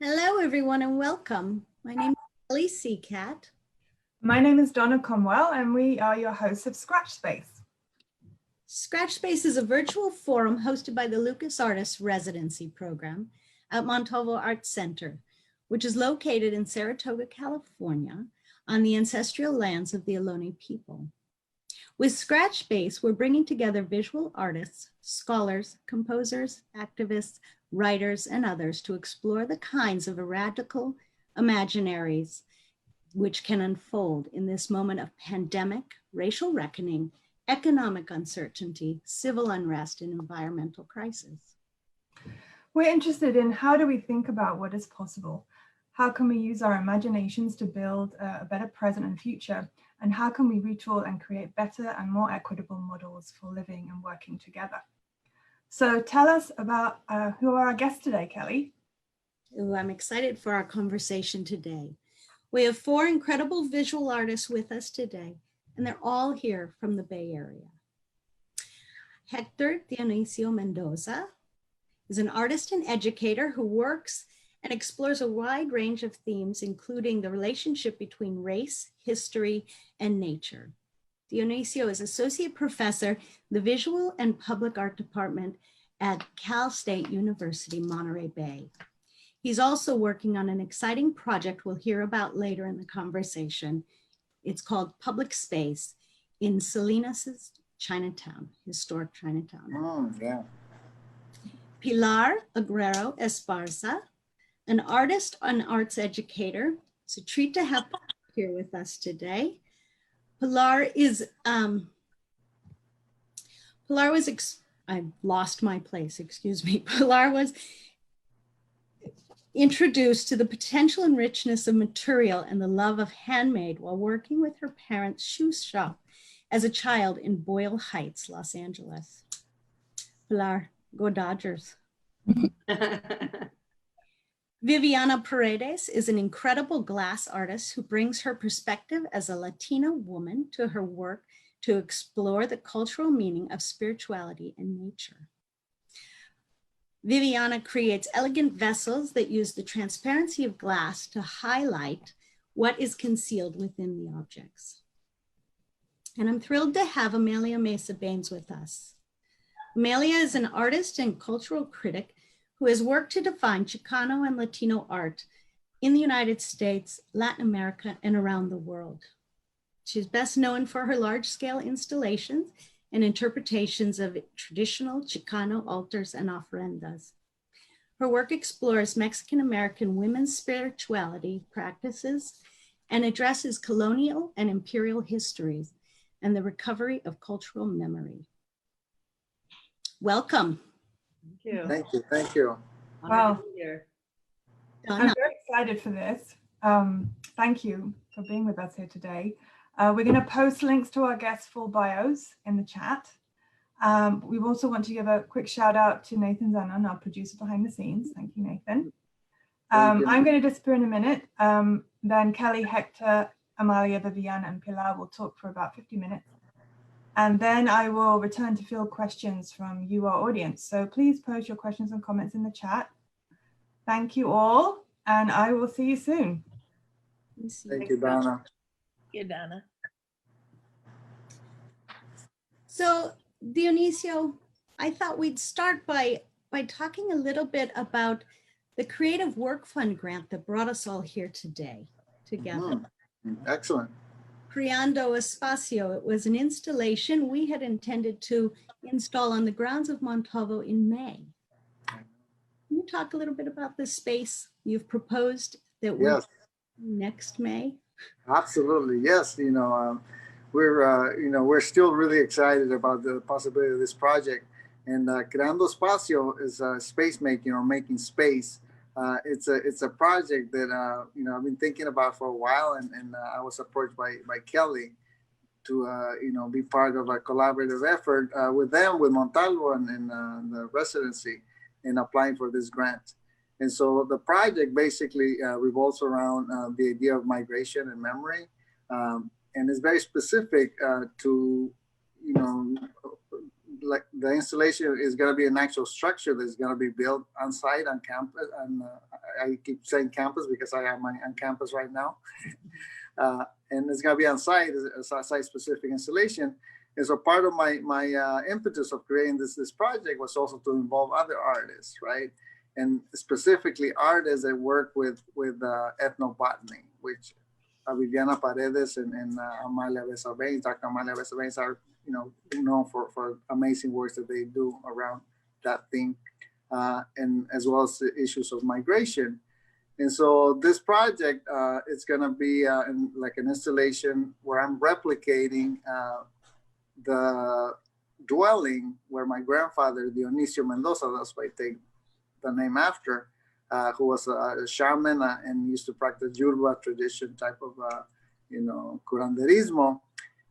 Hello, everyone, and welcome. My name is Kelly Sicat. My name is Donna Conwell, and we are your hosts of Scratch Space. Scratch Space is a virtual forum hosted by the Lucas Artists Residency program at Montalvo Arts Center, which is located in Saratoga, California, on the ancestral lands of the Ohlone people. With Scratch Space, we're bringing together visual artists, scholars, composers, activists, writers, and others to explore the kinds of radical imaginaries which can unfold in this moment of pandemic, racial reckoning, economic uncertainty, civil unrest, and environmental crisis. We're interested in how do we think about what is possible? How can we use our imaginations to build a better present and future? And how can we retool and create better and more equitable models for living and working together? So tell us about who are our guests today, Kelly. Ooh, I'm excited for our conversation today. We have four incredible visual artists with us today, and they're all here from the Bay Area. Hector Dionicio Mendoza is an artist and educator who works and explores a wide range of themes, including the relationship between race, history, and nature. Dionicio is Associate Professor in the Visual and Public Art Department at Cal State University, Monterey Bay. He's also working on an exciting project we'll hear about later in the conversation. It's called Public Space in Salinas' Chinatown, historic Chinatown. Oh, yeah. Pilar Agüero-Esparza, an artist and arts educator. It's a treat to have Pilar here with us today. Pilar was, I lost my place, excuse me. Pilar was introduced to the potential and richness of material and the love of handmade while working with her parents' shoe shop as a child in Boyle Heights, Los Angeles. Pilar, go Dodgers. Viviana Paredes is an incredible glass artist who brings her perspective as a Latina woman to her work to explore the cultural meaning of spirituality and nature. Viviana creates elegant vessels that use the transparency of glass to highlight what is concealed within the objects. And I'm thrilled to have Amalia Mesa-Bains with us. Amalia is an artist and cultural critic who has worked to define Chicano and Latino art in the United States, Latin America, and around the world. She's best known for her large-scale installations and interpretations of traditional Chicano altars and ofrendas. Her work explores Mexican-American women's spirituality practices and addresses colonial and imperial histories and the recovery of cultural memory. Welcome. Thank you. Thank you. Thank you. Wow. Donna. I'm very excited for this. Thank you for being with us here today. We're going to post links to our guests' full bios in the chat. We also want to give a quick shout out to Nathan Zanon, our producer behind the scenes. Thank you, Nathan. Thank you. I'm going to disappear in a minute. Then Kelly, Hector, Amalia, Viviana, and Pilar will talk for about 50 minutes. And then I will return to field questions from you, our audience. So please post your questions and comments in the chat. Thank you all, and I will see you soon. Thank you, Donna. Thank you, Donna. So Dionicio, I thought we'd start by talking a little bit about the Creative Work Fund grant that brought us all here today together. Excellent. Creando Espacio. It was an installation we had intended to install on the grounds of Montalvo in May. Can you talk a little bit about the space you've proposed that we're next May? Absolutely. Yes. We're still really excited about the possibility of this project. And Creando Espacio is space making or making space. It's a project that I've been thinking about for a while, and I was approached by Kelly to be part of a collaborative effort with them, with Montalvo and the Residency, in applying for this grant. And so the project basically revolves around the idea of migration and memory, and it's very specific to like the installation is going to be an actual structure that's going to be built on site on campus. And I keep saying campus because I am on campus right now. And it's going to be on site, a site-specific installation. And so part of my impetus of creating this project was also to involve other artists, right? And specifically artists that work with ethnobotany, which Viviana Paredes and Amalia Mesa-Bains, Dr. Amalia Mesa-Bains are, known for amazing works that they do around that theme, and as well as the issues of migration. And so this project, it's gonna be like an installation where I'm replicating the dwelling where my grandfather, Dionicio Mendoza, that's why I take the name after, who was a shaman and used to practice Yoruba tradition type of, curanderismo.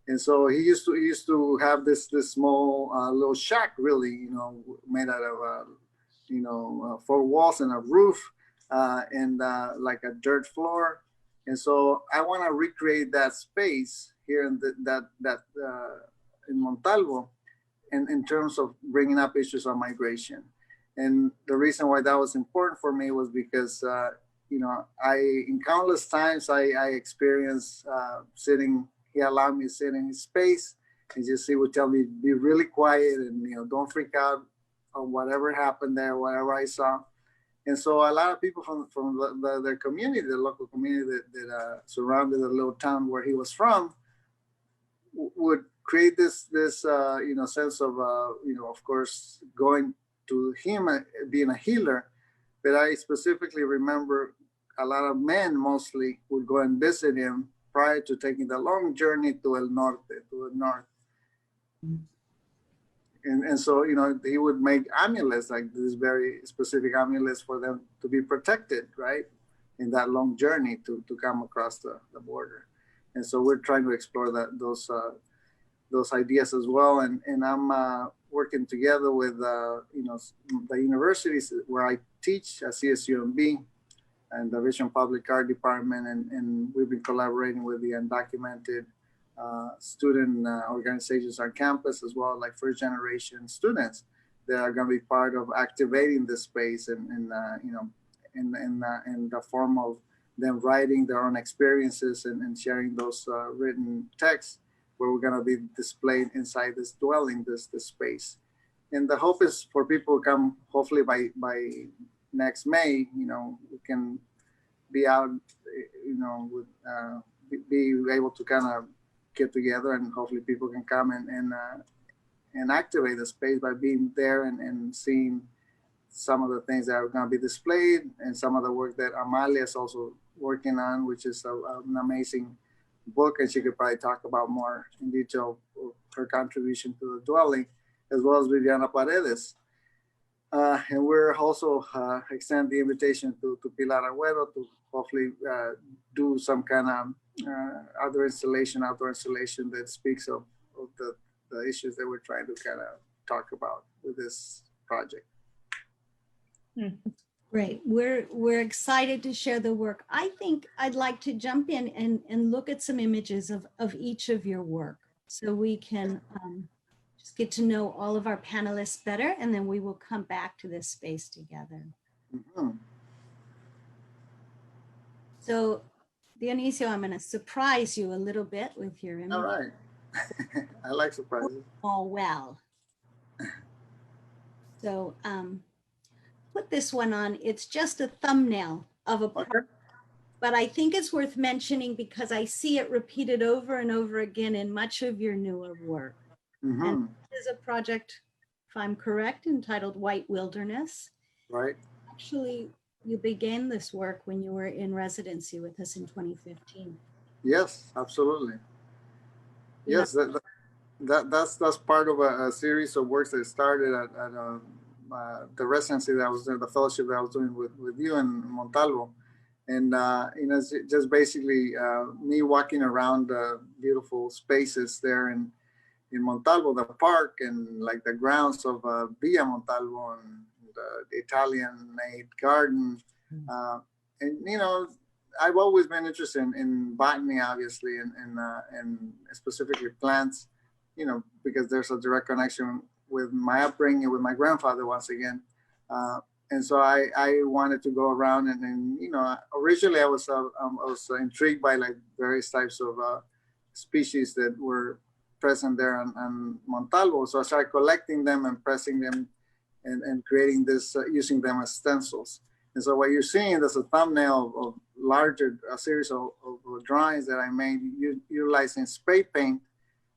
And so he used to have this small little shack, really, made out of, 4 walls and a roof, and like a dirt floor. And so I want to recreate that space here in in Montalvo, in terms of bringing up issues on migration. And the reason why that was important for me was because, in countless times I experienced he allowed me to sit in his space, and just he would tell me, be really quiet and, don't freak out on whatever happened there, whatever I saw. And so a lot of people from the community, the local community that surrounded the little town where he was from, would create this sense of, of course, going to him, being a healer. But I specifically remember a lot of men mostly would go and visit him prior to taking the long journey to the north. And so, he would make amulets, like this very specific amulets for them to be protected, right? In that long journey to come across the border. And so we're trying to explore those ideas as well. And I'm working together with, the universities where I teach at CSUMB and the Vision Public Art Department. And we've been collaborating with the undocumented student organizations on campus, as well, like first generation students that are going to be part of activating this space in the form of them writing their own experiences and sharing those written texts, where we're going to be displayed inside this dwelling, this space. And the hope is for people to come, hopefully by next May, we can be out, be able to kind of get together, and hopefully people can come and activate the space by being there and seeing some of the things that are going to be displayed, and some of the work that Amalia is also working on, which is an amazing book, and she could probably talk about more in detail her contribution to the dwelling, as well as Viviana Paredes. And we're also extend the invitation to Pilar Agüero to hopefully do some kind of outdoor installation that speaks of the issues that we're trying to kind of talk about with this project. Great. We're excited to share the work. I think I'd like to jump in and look at some images of each of your work, so we can just get to know all of our panelists better, and then we will come back to this space together. Mm-hmm. So Dionicio, I'm going to surprise you a little bit with your image. All right. I like surprises. All well. So put this one on. It's just a thumbnail of a project, but I think it's worth mentioning because I see it repeated over and over again in much of your newer work. Mm-hmm. And this is a project, if I'm correct, entitled White Wilderness. Right. Actually, you began this work when you were in residency with us in 2015. Yes, absolutely. Yes, that's part of a series of works that started at the residency that I was doing, the fellowship that I was doing with you in Montalvo. And, just basically me walking around the beautiful spaces there in Montalvo, the park, and like the grounds of Villa Montalvo, and the Italian-made garden. And, I've always been interested in botany, obviously, and specifically plants, because there's a direct connection with my upbringing with my grandfather once again. And so I wanted to go around and you know, originally I was intrigued by like various types of species that were present there on Montalvo. So I started collecting them and pressing them and creating this, using them as stencils. And so what you're seeing is a thumbnail of larger, a series of drawings that I made utilizing spray paint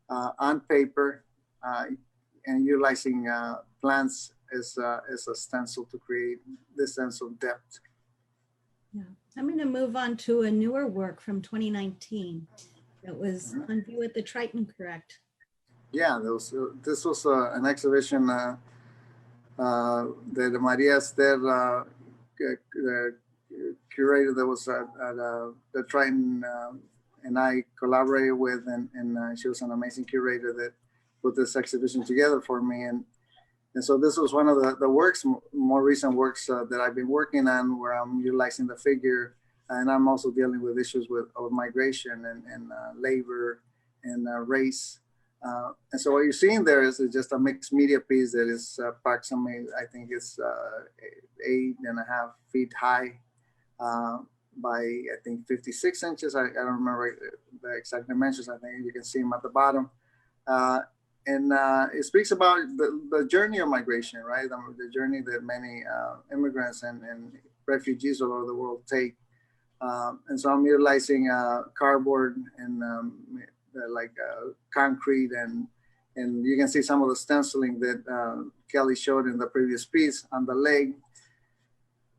on paper and utilizing plants as a stencil to create this sense of depth. Yeah, I'm going to move on to a newer work from 2019 that was on view at the Triton, correct? Yeah, this was an exhibition that Maria Esther curator that was at the Triton, and I collaborated with, and she was an amazing curator that put this exhibition together for me. And so this was one of the works, more recent works that I've been working on, where I'm utilizing the figure, and I'm also dealing with issues of migration and labor and race. And so what you're seeing there is just a mixed media piece that is approximately, I think it's 8.5 feet high by, I think, 56 inches. I don't remember the exact dimensions. I think you can see them at the bottom. And it speaks about the journey of migration, right? The journey that many immigrants and refugees all over the world take. And so I'm utilizing cardboard and concrete, and you can see some of the stenciling that Kelly showed in the previous piece on the leg.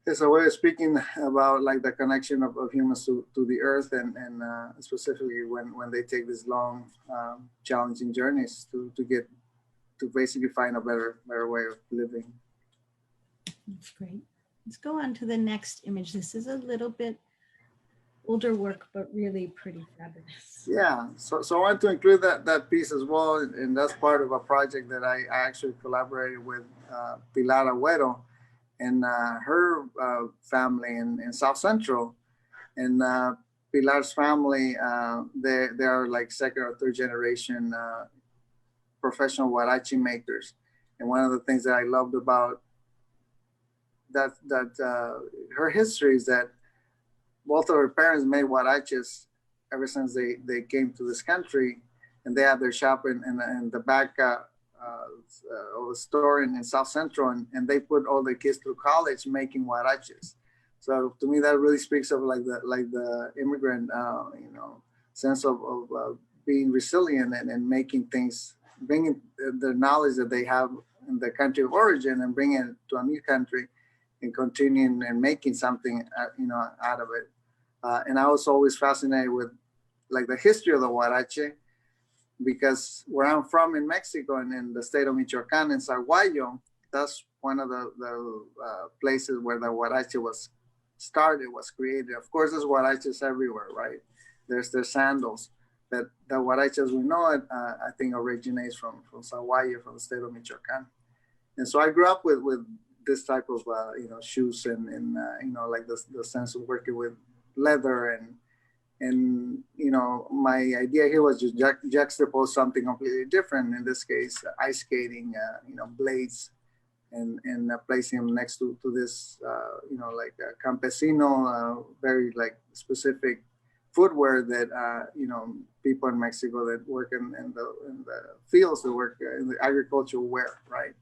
It's a way of speaking about like the connection of humans to the earth, and specifically when they take these long, challenging journeys to basically find a better way of living. That's great. Let's go on to the next image. This is a little bit older work, but really pretty fabulous. Yeah, so I wanted to include that piece as well, and that's part of a project that I actually collaborated with Pilar Agüero and her family in South Central. And Pilar's family, they are like second or third generation professional huarache makers. And one of the things that I loved about that her history is that both of her parents made huaraches ever since they came to this country, and they had their shop in the back of a store in South Central, and they put all the kids through college making huaraches. So to me, that really speaks of like the immigrant, sense of being resilient and making things, bringing the knowledge that they have in the country of origin and bringing it to a new country and continuing and making something, out of it. And I was always fascinated with like the history of the huarache, because where I'm from in Mexico and in the state of Michoacan in Zaguayo, that's one of the places where the huarache was created. Of course, there's huaraches everywhere, right? There's sandals, but the huarache as we know it, I think originates from Zaguayo, from the state of Michoacan. And so I grew up with this type of shoes and like the sense of working with leather and my idea here was just juxtapose something completely different. In this case, ice skating, blades, and placing them next to this, like a campesino, very like specific footwear that people in Mexico that work in the fields, that work in the agriculture wear, right?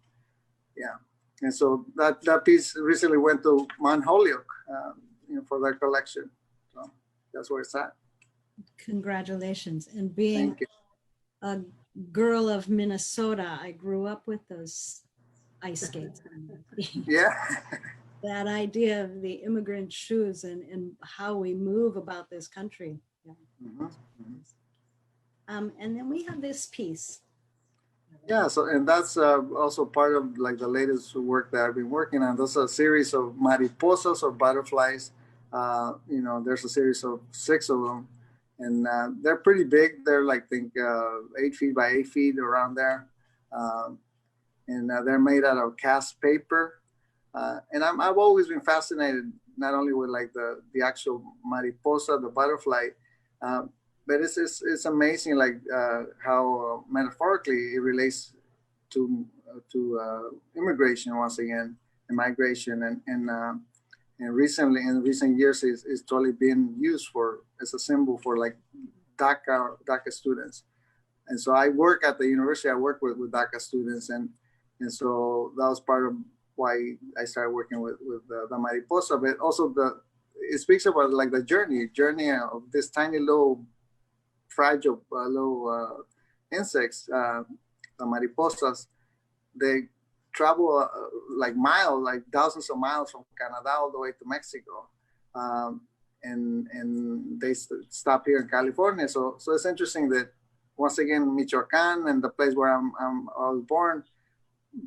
Yeah. And so that piece recently went to Mount Holyoke, for their collection. So that's where it's at. Congratulations. And being a girl of Minnesota, I grew up with those ice skates. Yeah. That idea of the immigrant shoes and how we move about this country. Yeah. Mm-hmm. And then we have this piece. Yeah, so and that's also part of like the latest work that I've been working on. There's a series of mariposas or butterflies. There's a series of 6 of them, and they're pretty big. They're like, I think 8 feet by 8 feet, around there, and they're made out of cast paper. And I've always been fascinated not only with like the actual mariposa, the butterfly, but it's amazing like how metaphorically it relates immigration once again, and migration, and recently in recent years is totally being used for as a symbol for like DACA students. And so I work at the university. I work with DACA students, and so that was part of why I started working with the mariposa. But also it speaks about like the journey of this tiny little fragile little insects, the mariposas. They travel like miles, like thousands of miles from Canada all the way to Mexico. And they stop here in California. So it's interesting that once again, Michoacan and the place where I was born,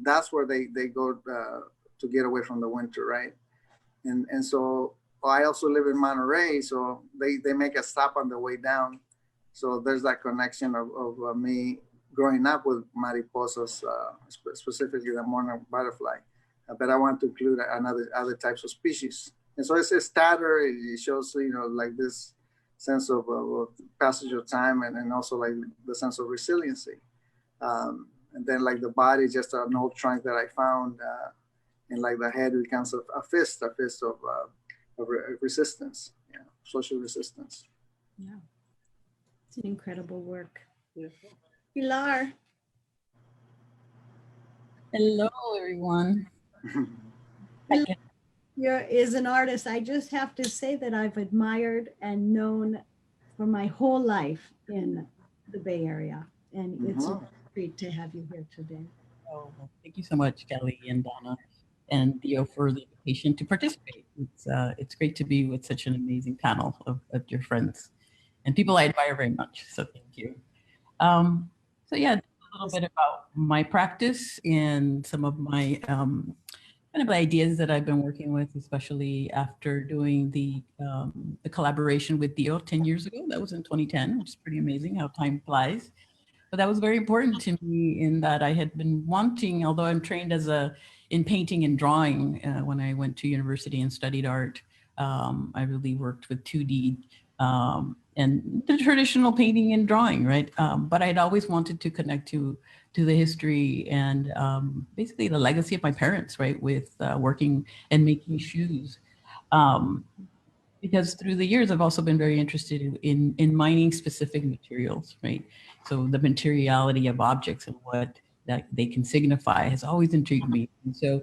that's where they go to get away from the winter, right? And so I also live in Monterey, so they make a stop on the way down. So there's that connection of me growing up with mariposas, specifically the monarch butterfly. But I want to include other types of species. And so it's a starter. It shows, like this sense of passage of time, and also like the sense of resiliency. And then like the body, just an old trunk that I found, and like the head becomes a fist of resistance, social resistance. Yeah, it's an incredible work. Beautiful. Pilar. Hello, everyone. Is an artist. I just have to say that I've admired and known for my whole life in the Bay Area, and it's a treat to have you here today. Oh, well, thank you so much, Kelly and Donna and Theo, for the invitation to participate. It's great to be with such an amazing panel of your friends and people I admire very much. So thank you. So yeah, a little bit about my practice and some of my kind of ideas that I've been working with, especially after doing the collaboration with Theo 10 years ago. That was in 2010, which is pretty amazing how time flies. But that was very important to me in that I had been wanting, although I'm trained in painting and drawing when I went to university and studied art, I really worked with 2D and the traditional painting and drawing, right? But I'd always wanted to connect to the history and basically the legacy of my parents, right? With working and making shoes. Because through the years, I've also been very interested in mining specific materials, right? So the materiality of objects and what that they can signify has always intrigued me. And so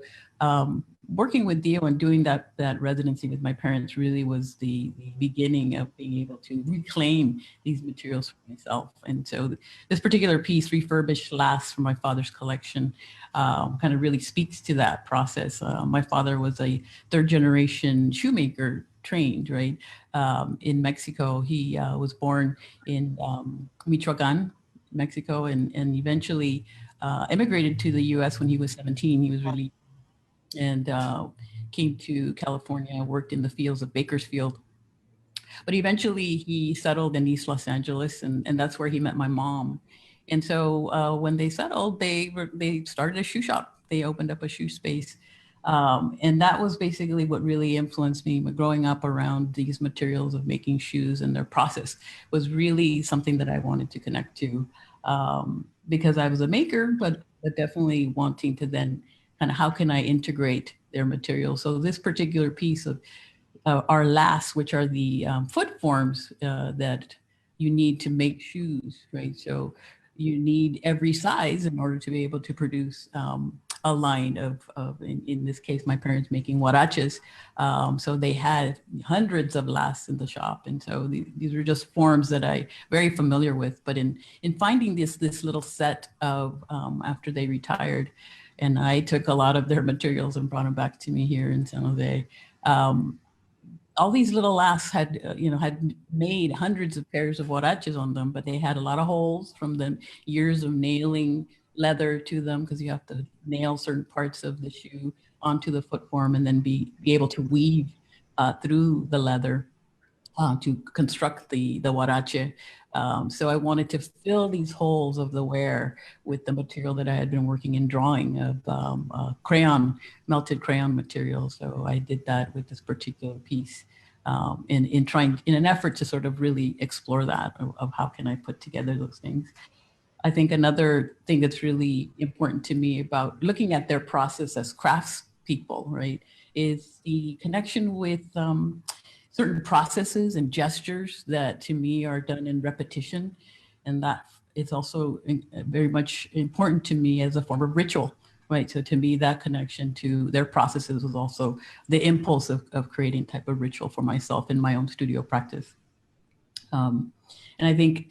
working with Theo and doing that residency with my parents really was the beginning of being able to reclaim these materials for myself. And so this particular piece, Refurbished Lasts from my father's collection, kind of really speaks to that process. My father was a third generation shoemaker, trained, right? In Mexico. He was born in Michoacan, Mexico, and eventually immigrated to the US when he was 17. He was really, and came to California, worked in the fields of Bakersfield. But eventually he settled in East Los Angeles, and that's where he met my mom. And so when they settled, they started a shoe shop. They opened up a shoe space. And that was basically what really influenced me. Growing up around these materials of making shoes and their process was really something that I wanted to connect to, because I was a maker, but definitely wanting to then kind of how can I integrate their materials. So this particular piece of our lasts, which are the foot forms that you need to make shoes, right? So you need every size in order to be able to produce a line of in this case, my parents making huaraches. So they had hundreds of lasts in the shop. And so these were just forms that I very familiar with. But in finding this little set of, after they retired, and I took a lot of their materials and brought them back to me here in San Jose. All these little lasts had, had made hundreds of pairs of huaraches on them, but they had a lot of holes from the years of nailing leather to them, because you have to nail certain parts of the shoe onto the foot form and then be able to weave through the leather to construct the huarache. So I wanted to fill these holes of the wear with the material that I had been working in drawing of melted crayon material. So I did that with this particular piece in an effort to sort of really explore that of how can I put together those things. I think another thing that's really important to me about looking at their process as craftspeople, right, is the connection with certain processes and gestures that to me are done in repetition. And that is also very much important to me as a form of ritual, right? So to me, that connection to their processes was also the impulse of creating type of ritual for myself in my own studio practice. And I think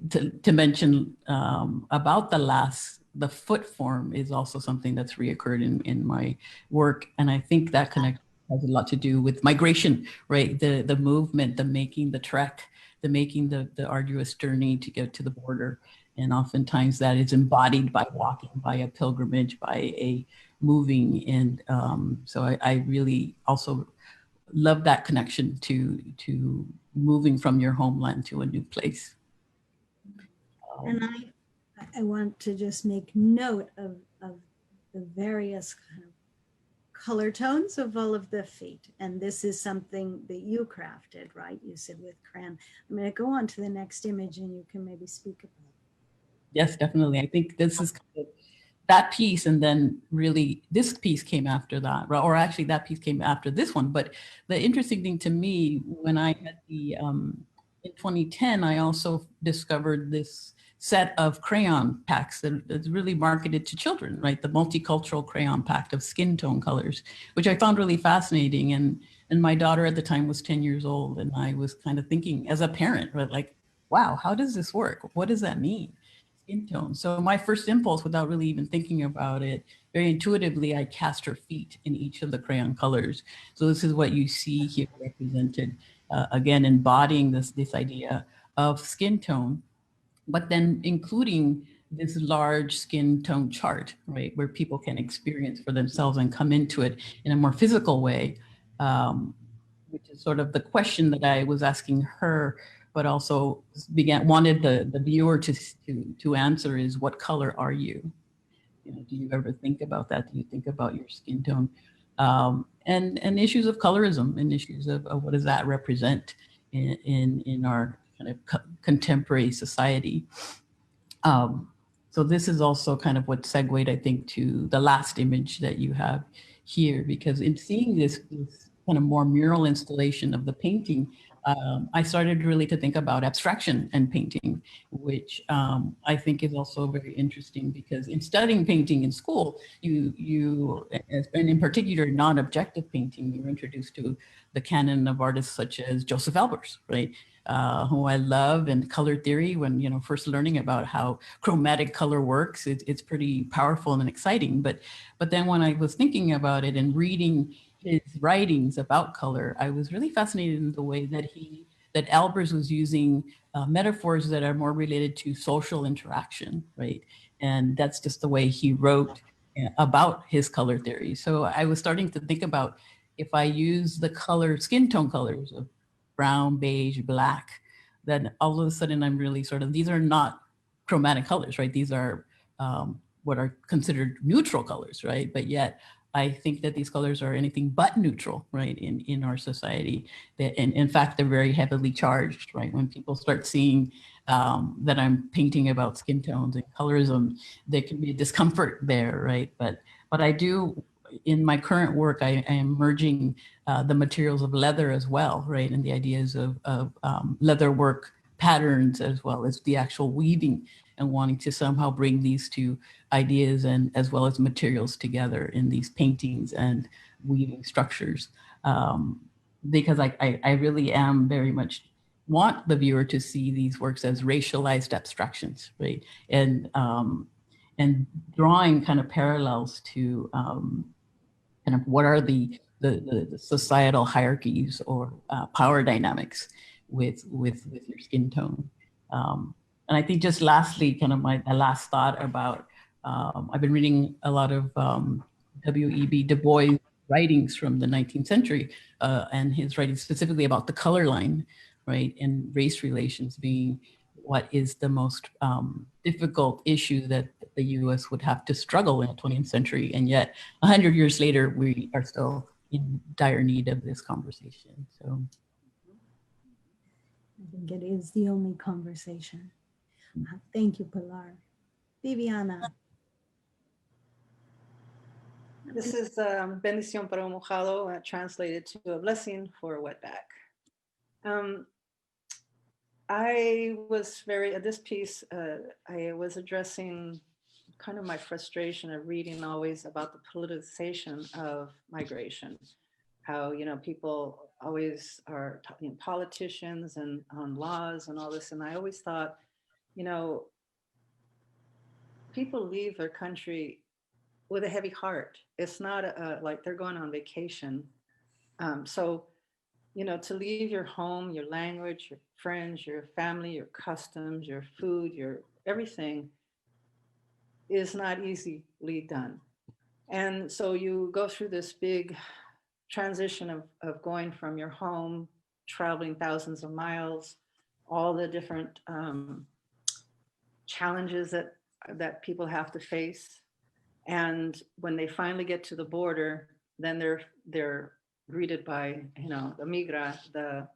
to mention about the foot form is also something that's reoccurred in my work. And I think that connection has a lot to do with migration, right? The movement, the making the trek, the making the arduous journey to get to the border. And oftentimes that is embodied by walking, by a pilgrimage, by a moving. And so I really also love that connection to moving from your homeland to a new place. And I want to just make note of the various kind of color tones of all of the feet. And this is something that you crafted, right? You said with crayon. I'm going to go on to the next image and you can maybe speak about it. Yes, definitely. I think this is kind of that piece, and then really this piece came after that, or actually that piece came after this one. But the interesting thing to me, when I had the in 2010, I also discovered this set of crayon packs that's really marketed to children, right? The multicultural crayon pack of skin tone colors, which I found really fascinating. And my daughter at the time was 10 years old, and I was kind of thinking as a parent, right, like, wow, how does this work? What does that mean? Skin tone. So my first impulse, without really even thinking about it, very intuitively, I cast her feet in each of the crayon colors. So this is what you see here represented, again, embodying this idea of skin tone, but then including this large skin tone chart, right, where people can experience for themselves and come into it in a more physical way, which is sort of the question that I was asking her, but also wanted the viewer to answer is, what color are you? You know, do you ever think about that? Do you think about your skin tone? And issues of colorism and issues of what does that represent in our kind of contemporary society. So this is also kind of what segued, I think, to the last image that you have here, because in seeing this kind of more mural installation of the painting, I started really to think about abstraction and painting, which I think is also very interesting, because in studying painting in school, you and in particular non-objective painting, you're introduced to the canon of artists such as Joseph Albers, right? Who I love, and color theory. When first learning about how chromatic color works, it's pretty powerful and exciting. But then when I was thinking about it and reading his writings about color, I was really fascinated in the way that Albers was using metaphors that are more related to social interaction, right? And that's just the way he wrote about his color theory. So I was starting to think about, if I use the skin tone colors of brown, beige, black, then all of a sudden I'm really these are not chromatic colors, right? These are what are considered neutral colors, right? But yet I think that these colors are anything but neutral, right, in our society. And in fact, they're very heavily charged, right? When people start seeing that I'm painting about skin tones and colorism, there can be a discomfort there, right? But I do, in my current work, I am merging the materials of leather as well, right? And the ideas of leather work patterns, as well as the actual weaving, and wanting to somehow bring these two ideas and as well as materials together in these paintings and weaving structures. Because I really am very much want the viewer to see these works as racialized abstractions, right? And drawing kind of parallels to kind of what are the societal hierarchies or power dynamics with your skin tone. And I think just lastly, kind of my last thought about, I've been reading a lot of W.E.B. Du Bois writings from the 19th century, and his writings specifically about the color line, right, and race relations being what is the most difficult issue that the U.S. would have to struggle in the 20th century. And yet 100 years later, we are still in dire need of this conversation. So I think it is the only conversation. Thank you, Pilar. Viviana. This is bendición para un mojado, translated to a blessing for a wetback. I was at this piece, I was addressing kind of my frustration of reading always about the politicization of migration. How, people always are talking politicians and on laws and all this. And I always thought, people leave their country with a heavy heart. It's not like they're going on vacation. So, to leave your home, your language, your friends, your family, your customs, your food, your everything is not easily done. And so you go through this big transition of going from your home, traveling thousands of miles, all the different challenges that people have to face. And when they finally get to the border, then they're greeted by, the migra, the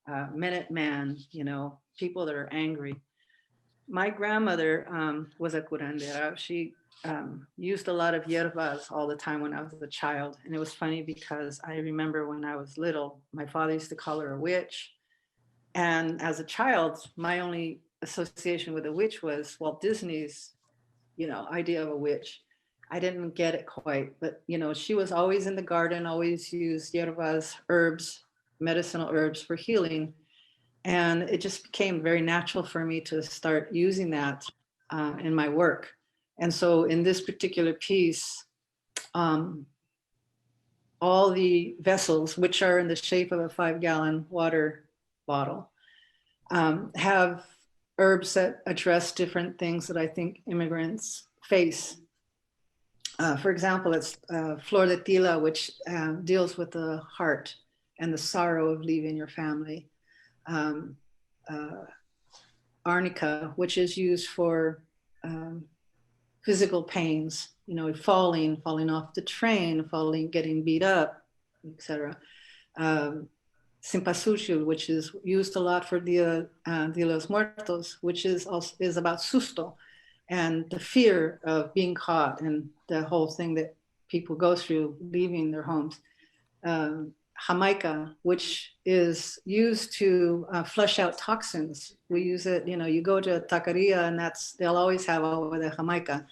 Minuteman, people that are angry. My grandmother was a curandera. She used a lot of hierbas all the time when I was a child. And it was funny because I remember when I was little, my father used to call her a witch. And as a child, my only association with a witch was Walt Disney's, idea of a witch. I didn't get it quite, but she was always in the garden, always used hierbas, herbs, medicinal herbs for healing. And it just became very natural for me to start using that in my work. And so in this particular piece, all the vessels, which are in the shape of a 5-gallon water bottle, have herbs that address different things that I think immigrants face. For example, it's Flor de Tila, which deals with the heart and the sorrow of leaving your family. Arnica, which is used for physical pains, falling off the train, getting beat up, etc. Cempasúchil, which is used a lot for Dia de los Muertos, which is about susto and the fear of being caught and the whole thing that people go through leaving their homes. Jamaica, which is used to flush out toxins. We use it, you go to a taqueria and they'll always have over the Jamaica.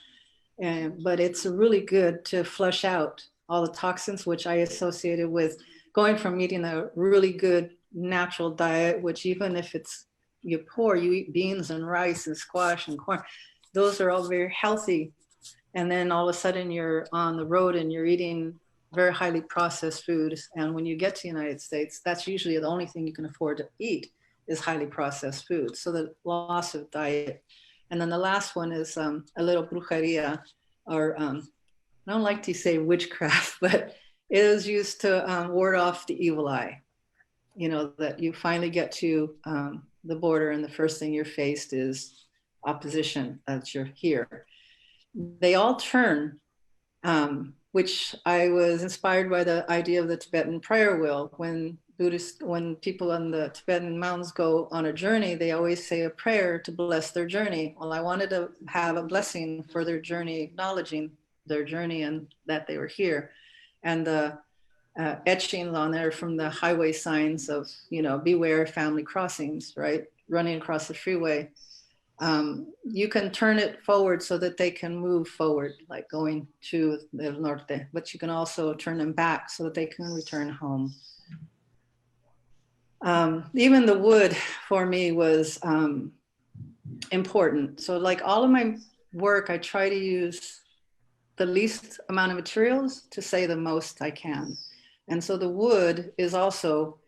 But it's really good to flush out all the toxins, which I associated with going from eating a really good natural diet, which even if you're poor, you eat beans and rice and squash and corn. Those are all very healthy. And then all of a sudden you're on the road and you're eating very highly processed foods. And when you get to the United States, that's usually the only thing you can afford to eat is highly processed food. So the loss of diet. And then the last one is a little brujeria, or I don't like to say witchcraft, but it is used to ward off the evil eye. That you finally get to the border and the first thing you're faced is opposition, that you're here. They all turn, which I was inspired by the idea of the Tibetan prayer wheel. When people on the Tibetan mountains go on a journey, they always say a prayer to bless their journey. Well, I wanted to have a blessing for their journey, acknowledging their journey and that they were here. And the etching on there from the highway signs of, beware family crossings, right? Running across the freeway. You can turn it forward so that they can move forward, like going to the norte, but you can also turn them back so that they can return home. Even the wood for me was important. So like all of my work, I try to use the least amount of materials to say the most I can. And so the wood is also,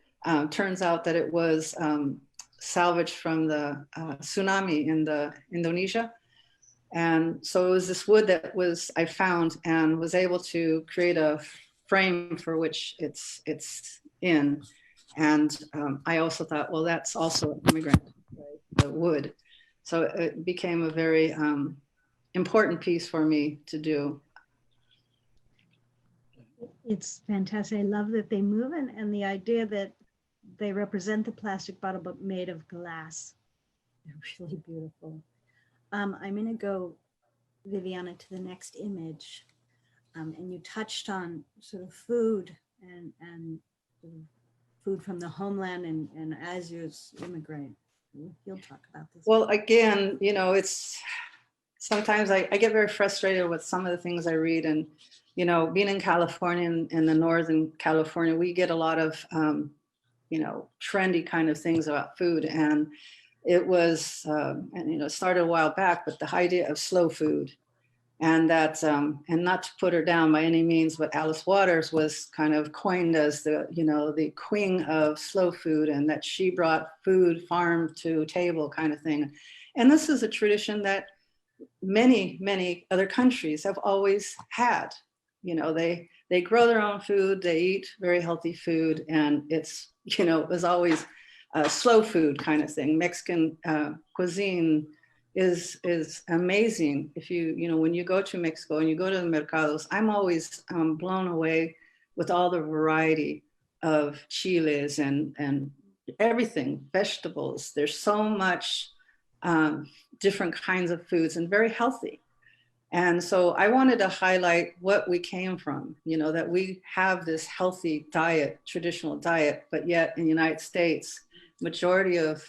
turns out that it was salvaged from the tsunami in Indonesia. And so it was this wood that I found and was able to create a frame for which it's in. And I also thought, well, that's also an immigrant, right? The wood. So it became a very important piece for me to do. It's fantastic. I love that they move and the idea that they represent the plastic bottle, but made of glass. They're really beautiful. I'm going to go, Viviana, to the next image. And you touched on sort of food and sort of food from the homeland and as you immigrate. You'll talk about this. Well, again, you know, it's sometimes I get very frustrated with some of the things I read. And, you know, being in California, in the Northern California, we get a lot of, you know, trendy kind of things about food. And it was, and, you know, it started a while back, but the idea of slow food. And that, and not to put her down by any means, but Alice Waters was kind of coined as the, you know, the queen of slow food, and that she brought food farm to table kind of thing. And this is a tradition that many, many other countries have always had. You know, they grow their own food, they eat very healthy food, and it's, you know, it was always slow food kind of thing. Mexican cuisine is amazing. If you know, when you go to Mexico and you go to the mercados, I'm always blown away with all the variety of chiles and everything, vegetables. There's so much different kinds of foods and very healthy. And so I wanted to highlight what we came from, you know, that we have this healthy diet, traditional diet, but yet in the United States, majority of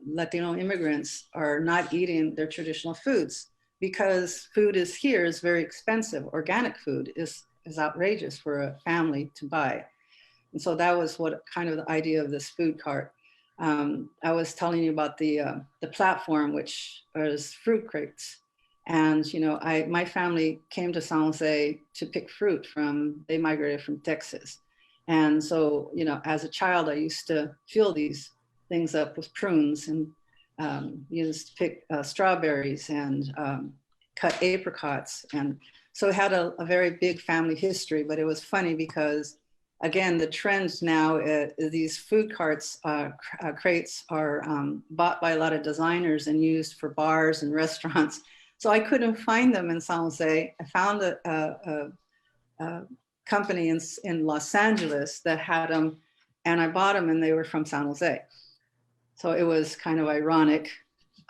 Latino immigrants are not eating their traditional foods because food here is very expensive. Organic food is outrageous for a family to buy. And so that was what kind of the idea of this food cart. I was telling you about the platform, which is fruit crates. And, you know, my family came to San Jose to pick fruit they migrated from Texas. And so, you know, as a child, I used to fill these things up with prunes and used to pick strawberries and cut apricots. And so it had a very big family history, but it was funny because, again, the trends now, these food carts, crates are bought by a lot of designers and used for bars and restaurants. So I couldn't find them in San Jose. I found a company in Los Angeles that had them, and I bought them, and they were from San Jose. So it was kind of ironic.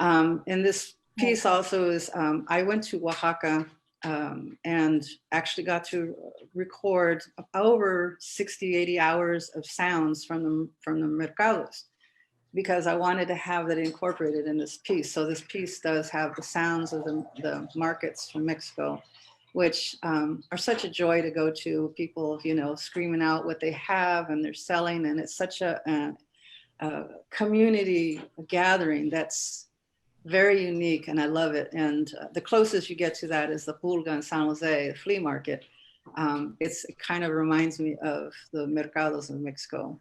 And this piece also is, I went to Oaxaca and actually got to record over 60, 80 hours of sounds from the mercados, because I wanted to have that incorporated in this piece. So this piece does have the sounds of the markets from Mexico, which are such a joy to go to. People, you know, screaming out what they have and they're selling. And it's such a community gathering that's very unique, and I love it. And the closest you get to that is the Pulga in San Jose, the flea market. It kind of reminds me of the mercados of Mexico.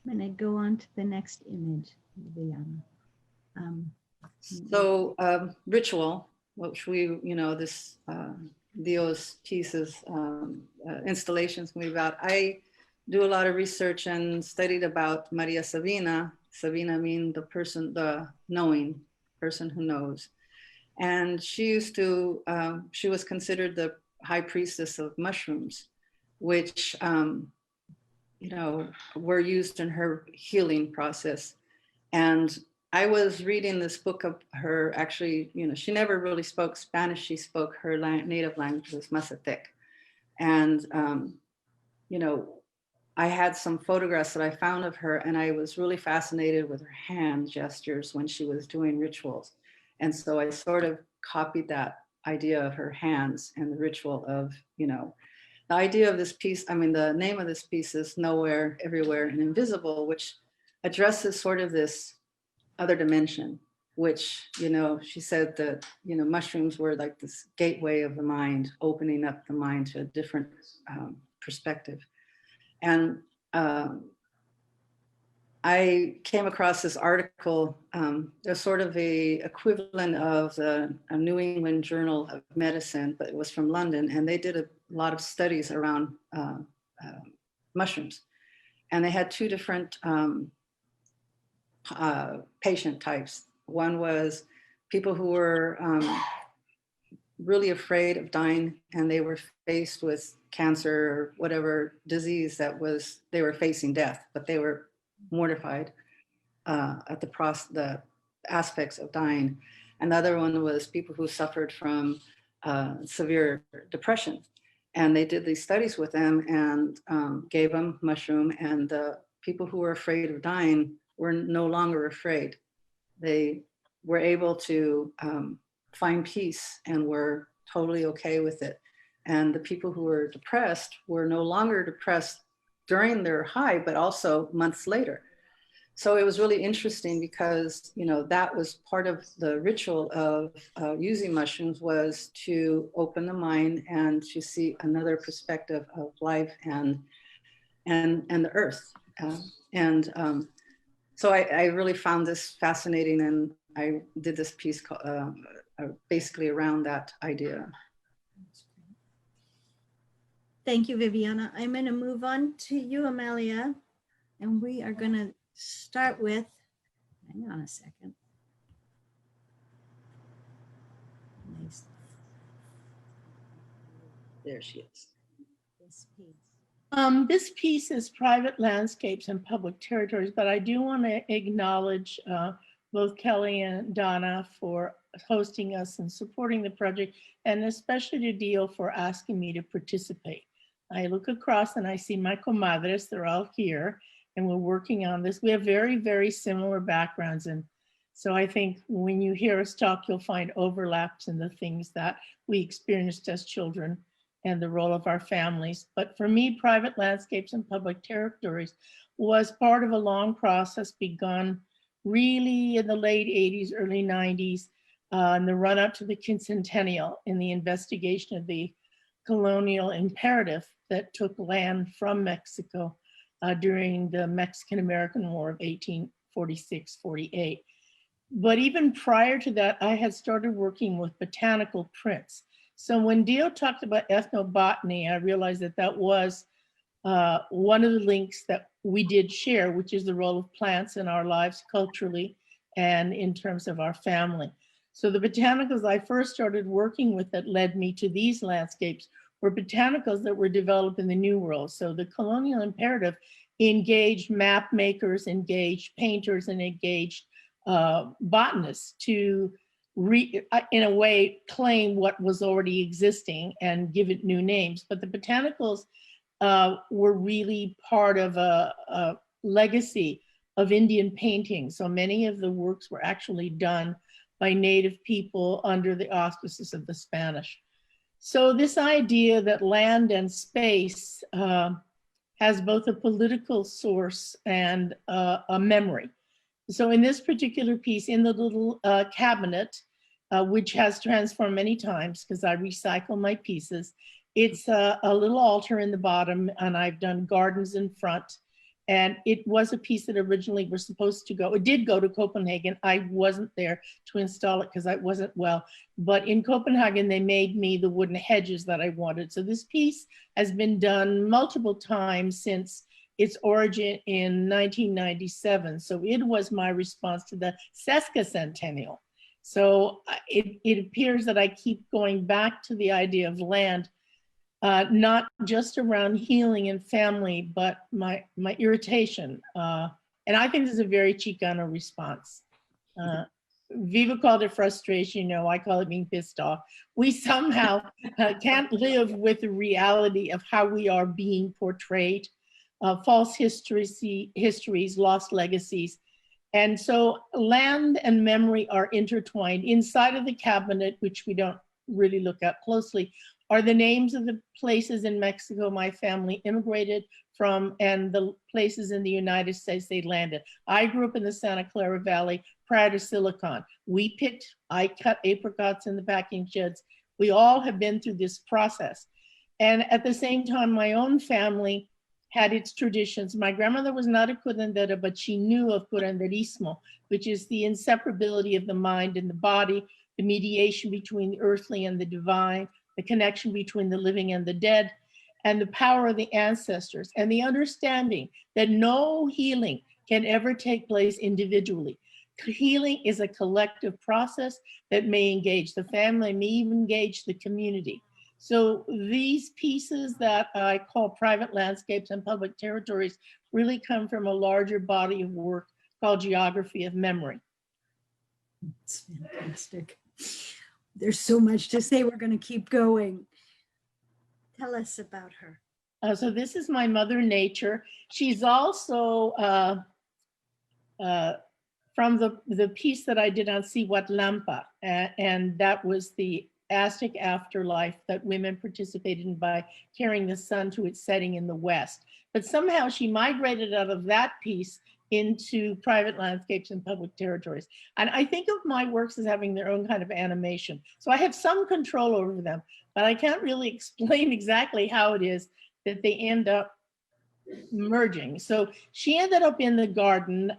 I'm going to go on to the next image, Viviana. So ritual, which we, you know, this Dios pieces, installations can be about. I do a lot of research and studied about Maria Sabina. Sabina means the person, the knowing person who knows. And she used to, she was considered the high priestess of mushrooms, which, you know, were used in her healing process. And I was reading this book of her, actually, you know, she never really spoke Spanish. She spoke her native language, was Mazatec. And, you know, I had some photographs that I found of her, and I was really fascinated with her hand gestures when she was doing rituals. And so I sort of copied that idea of her hands and the ritual of, you know, the idea of this piece. I mean, the name of this piece is Nowhere, Everywhere, and Invisible, which addresses sort of this other dimension, which, you know, she said that, you know, mushrooms were like this gateway of the mind, opening up the mind to a different perspective. And I came across this article. There's sort of a equivalent of a New England Journal of Medicine, but it was from London, and they did a lot of studies around mushrooms. And they had two different patient types. One was people who were really afraid of dying, and they were faced with cancer or whatever disease that was, they were facing death, but they were mortified at the aspects of dying. and the other one was people who suffered from severe depression. And they did these studies with them and gave them mushroom, and the people who were afraid of dying were no longer afraid. They were able to find peace and were totally okay with it. And the people who were depressed were no longer depressed during their high, but also months later. So it was really interesting because, you know, that was part of the ritual of using mushrooms, was to open the mind and to see another perspective of life and the earth. So I really found this fascinating, and I did this piece basically around that idea. Thank you, Viviana. I'm going to move on to you, Amalia, and we are going to start with, hang on a second. Nice. There she is. This piece. This piece is private landscapes and public territories, but I do want to acknowledge both Kelly and Donna for hosting us and supporting the project, and especially to Dio for asking me to participate. I look across and I see my comadres, they're all here, and we're working on this. We have very, very similar backgrounds, and so I think when you hear us talk, you'll find overlaps in the things that we experienced as children and the role of our families. But for me, private landscapes and public territories was part of a long process begun really in the late 80s, early 90s, in the run up to the quincentennial, in the investigation of the colonial imperative that took land from Mexico during the Mexican-American War of 1846-48. But even prior to that, I had started working with botanical prints. So when Dio talked about ethnobotany, I realized that that was one of the links that we did share, which is the role of plants in our lives culturally and in terms of our family. So the botanicals I first started working with that led me to these landscapes were botanicals that were developed in the New World. So the colonial imperative engaged map makers, engaged painters, and engaged botanists to in a way, claim what was already existing and give it new names. But the botanicals were really part of a legacy of Indian painting. So many of the works were actually done by native people under the auspices of the Spanish. So this idea that land and space has both a political source and a memory. So in this particular piece, in the little cabinet, which has transformed many times because I recycle my pieces, it's a little altar in the bottom, and I've done gardens in front. And it was a piece that originally was supposed to go, it did go to Copenhagen. I wasn't there to install it because I wasn't well. But in Copenhagen, they made me the wooden hedges that I wanted. So this piece has been done multiple times since its origin in 1997. So it was my response to the sesquicentennial. So it appears that I keep going back to the idea of land, not just around healing and family, but my irritation. And I think this is a very Chicano response. Viva called it frustration, you know, I call it being pissed off. We somehow can't live with the reality of how we are being portrayed, false histories, lost legacies. And so land and memory are intertwined. Inside of the cabinet, which we don't really look at closely, are the names of the places in Mexico my family immigrated from and the places in the United States they landed. I grew up in the Santa Clara Valley prior to Silicon. I cut apricots in the packing sheds. We all have been through this process. And at the same time, my own family had its traditions. My grandmother was not a curandera, but she knew of curanderismo, which is the inseparability of the mind and the body, the mediation between the earthly and the divine, the connection between the living and the dead, and the power of the ancestors, and the understanding that no healing can ever take place individually. Healing is a collective process that may engage the family, may even engage the community. So these pieces that I call private landscapes and public territories really come from a larger body of work called Geography of Memory. It's fantastic. There's so much to say. We're going to keep going. Tell us about her. So this is my mother nature. She's also from the piece that I did on Siwat Lampa, and that was the Aztec afterlife that women participated in by carrying the sun to its setting in the west. But somehow she migrated out of that piece into private landscapes and public territories. And I think of my works as having their own kind of animation. So I have some control over them, but I can't really explain exactly how it is that they end up merging. So she ended up in the garden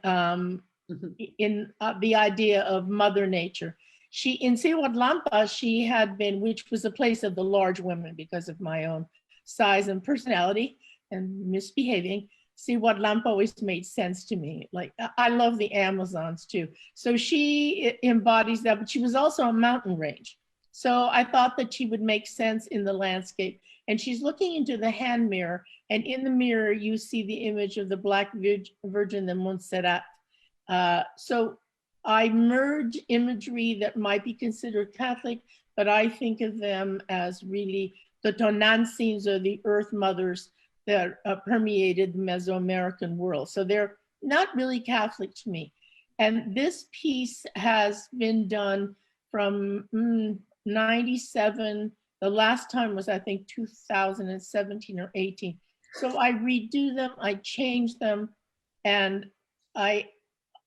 in the idea of Mother Nature. She, in Siwat Lampa, she had been, which was a place of the large women because of my own size and personality and misbehaving. Siwat Lampa always made sense to me. Like, I love the Amazons too. So she embodies that, but she was also a mountain range. So I thought that she would make sense in the landscape. And she's looking into the hand mirror, and in the mirror, you see the image of the Black Virgin de Montserrat. So I merge imagery that might be considered Catholic, but I think of them as really the Tonantzins, or the earth mothers that permeated the Mesoamerican world. So they're not really Catholic to me. And this piece has been done from 97. The last time was, I think, 2017 or 18. So I redo them, I change them, and I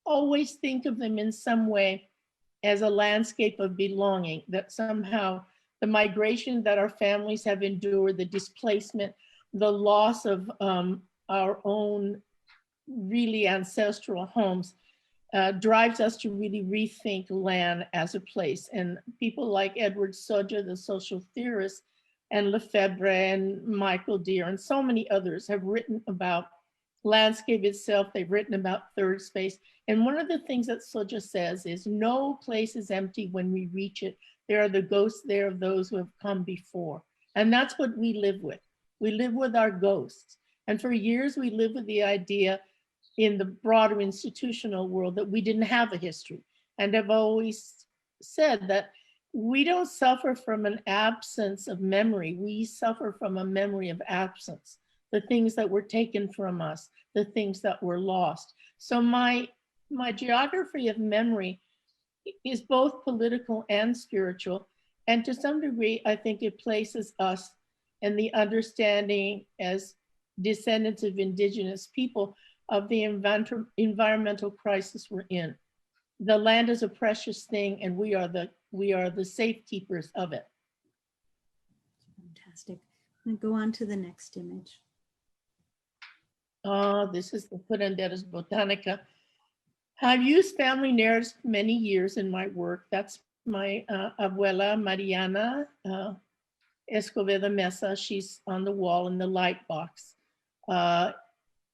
always think of them in some way as a landscape of belonging, that somehow the migration that our families have endured, the displacement, the loss of our own really ancestral homes, drives us to really rethink land as a place. And people like Edward Soja, the social theorist, and Lefebvre and Michael Deere and so many others have written about landscape itself. They've written about third space. And one of the things that Soja says is, no place is empty when we reach it. There are the ghosts there of those who have come before. And that's what we live with. We live with our ghosts. And for years, we lived with the idea in the broader institutional world that we didn't have a history. And I've always said that we don't suffer from an absence of memory. We suffer from a memory of absence, the things that were taken from us, the things that were lost. So my geography of memory is both political and spiritual. And to some degree, I think it places us in the understanding as descendants of indigenous people of the environmental crisis we're in. The land is a precious thing, and we are the safekeepers of it. Fantastic. I'm going to go on to the next image. This is the Curanderos Botanica. I've used family narratives for many years in my work. That's my abuela, Mariana Escobedo Mesa. She's on the wall in the light box.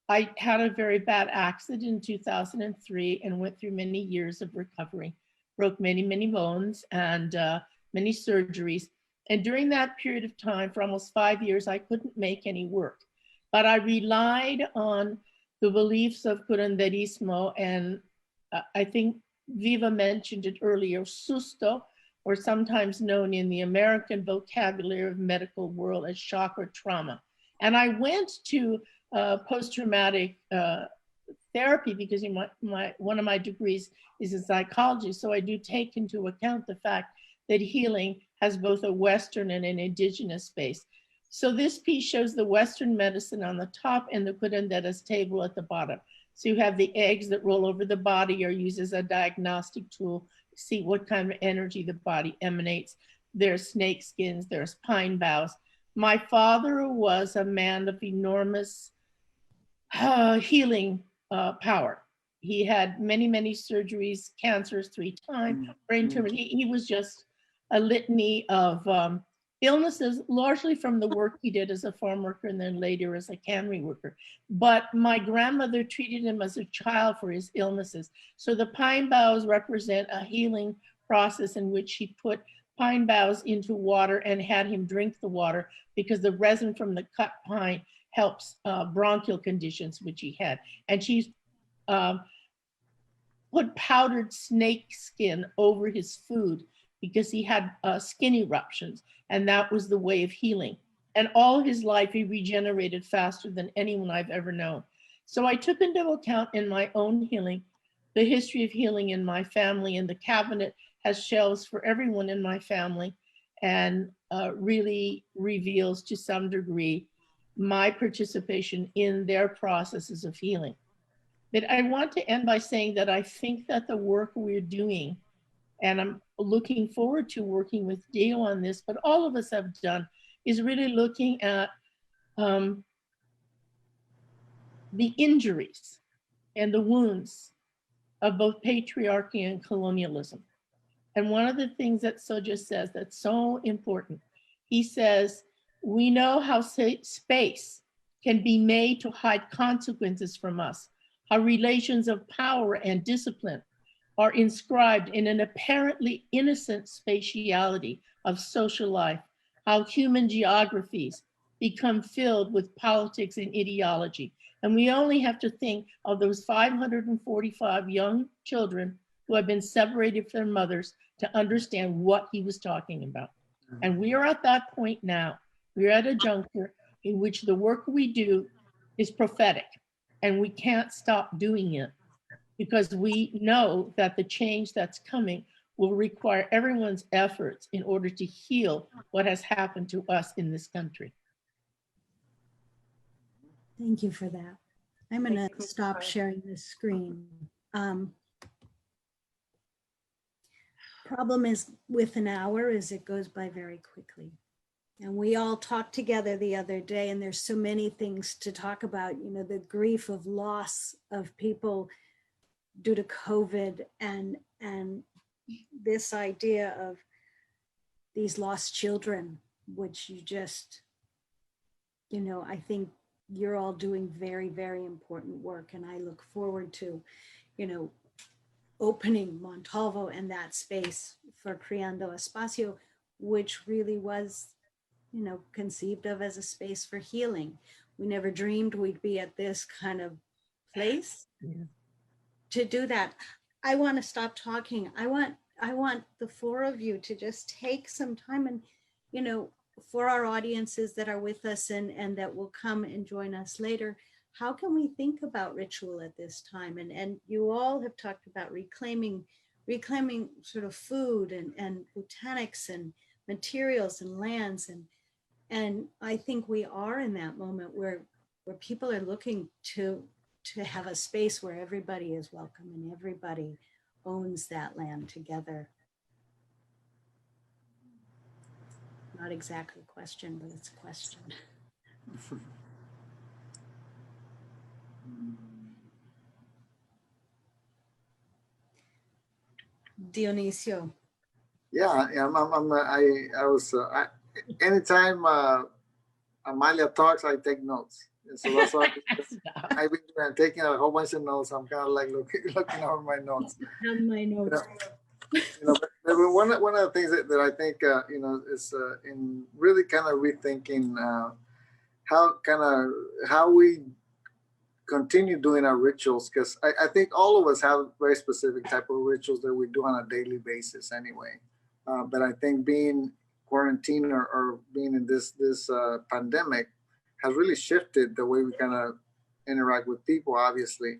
I had a very bad accident in 2003 and went through many years of recovery, broke many, many bones and many surgeries. And during that period of time, for almost 5 years, I couldn't make any work. But I relied on the beliefs of curanderismo, and I think Viva mentioned it earlier, susto, or sometimes known in the American vocabulary of medical world as shock or trauma. And I went to post-traumatic therapy because one of my degrees is in psychology. So I do take into account the fact that healing has both a Western and an indigenous base. So this piece shows the Western medicine on the top and the curanderas table at the bottom. So you have the eggs that roll over the body or use as a diagnostic tool, see what kind of energy the body emanates. There's snake skins, there's pine boughs. My father was a man of enormous healing power. He had many, many surgeries, cancers 3 times, brain tumors. He was just a litany of illnesses, largely from the work he did as a farm worker and then later as a cannery worker. But my grandmother treated him as a child for his illnesses. So the pine boughs represent a healing process in which she put pine boughs into water and had him drink the water because the resin from the cut pine helps bronchial conditions, which he had. And she's put powdered snake skin over his food because he had skin eruptions, and that was the way of healing. And all his life, he regenerated faster than anyone I've ever known. So I took into account in my own healing, the history of healing in my family, and the cabinet has shelves for everyone in my family, and really reveals to some degree my participation in their processes of healing. But I want to end by saying that I think that the work we're doing, and I'm looking forward to working with Dio on this, but all of us have done, is really looking at the injuries and the wounds of both patriarchy and colonialism. And one of the things that Soja says that's so important, he says, we know how space can be made to hide consequences from us, how relations of power and discipline are inscribed in an apparently innocent spatiality of social life, how human geographies become filled with politics and ideology. And we only have to think of those 545 young children who have been separated from their mothers to understand what he was talking about. And we are at that point now. We're at a juncture in which the work we do is prophetic, and we can't stop doing it because we know that the change that's coming will require everyone's efforts in order to heal what has happened to us in this country. Thank you for that. I'm going to stop sharing this screen. Problem is with an hour is it goes by very quickly. And we all talked together the other day, and there's so many things to talk about, you know, the grief of loss of people due to COVID, and this idea of these lost children, which you just, you know, I think you're all doing very, very important work. And I look forward to, you know, opening Montalvo and that space for Creando Espacio, which really was, you know, conceived of as a space for healing. We never dreamed we'd be at this kind of place to do that. I want to stop talking. I want the four of you to just take some time and, you know, for our audiences that are with us and that will come and join us later, how can we think about ritual at this time? And you all have talked about reclaiming sort of food and botanics and materials and lands. And I think we are in that moment where people are looking to have a space where everybody is welcome and everybody owns that land together. Not exactly a question, but it's a question. Dionicio. Yeah, anytime Amalia talks, I take notes. And so that's why I've been taking a whole bunch of notes. I'm kind of like looking over my notes. I have my notes. But one of the things that I think you know, is in really kind of rethinking how we continue doing our rituals, because I think all of us have very specific type of rituals that we do on a daily basis anyway. But I think being quarantined or being in this pandemic has really shifted the way we kind of interact with people, obviously,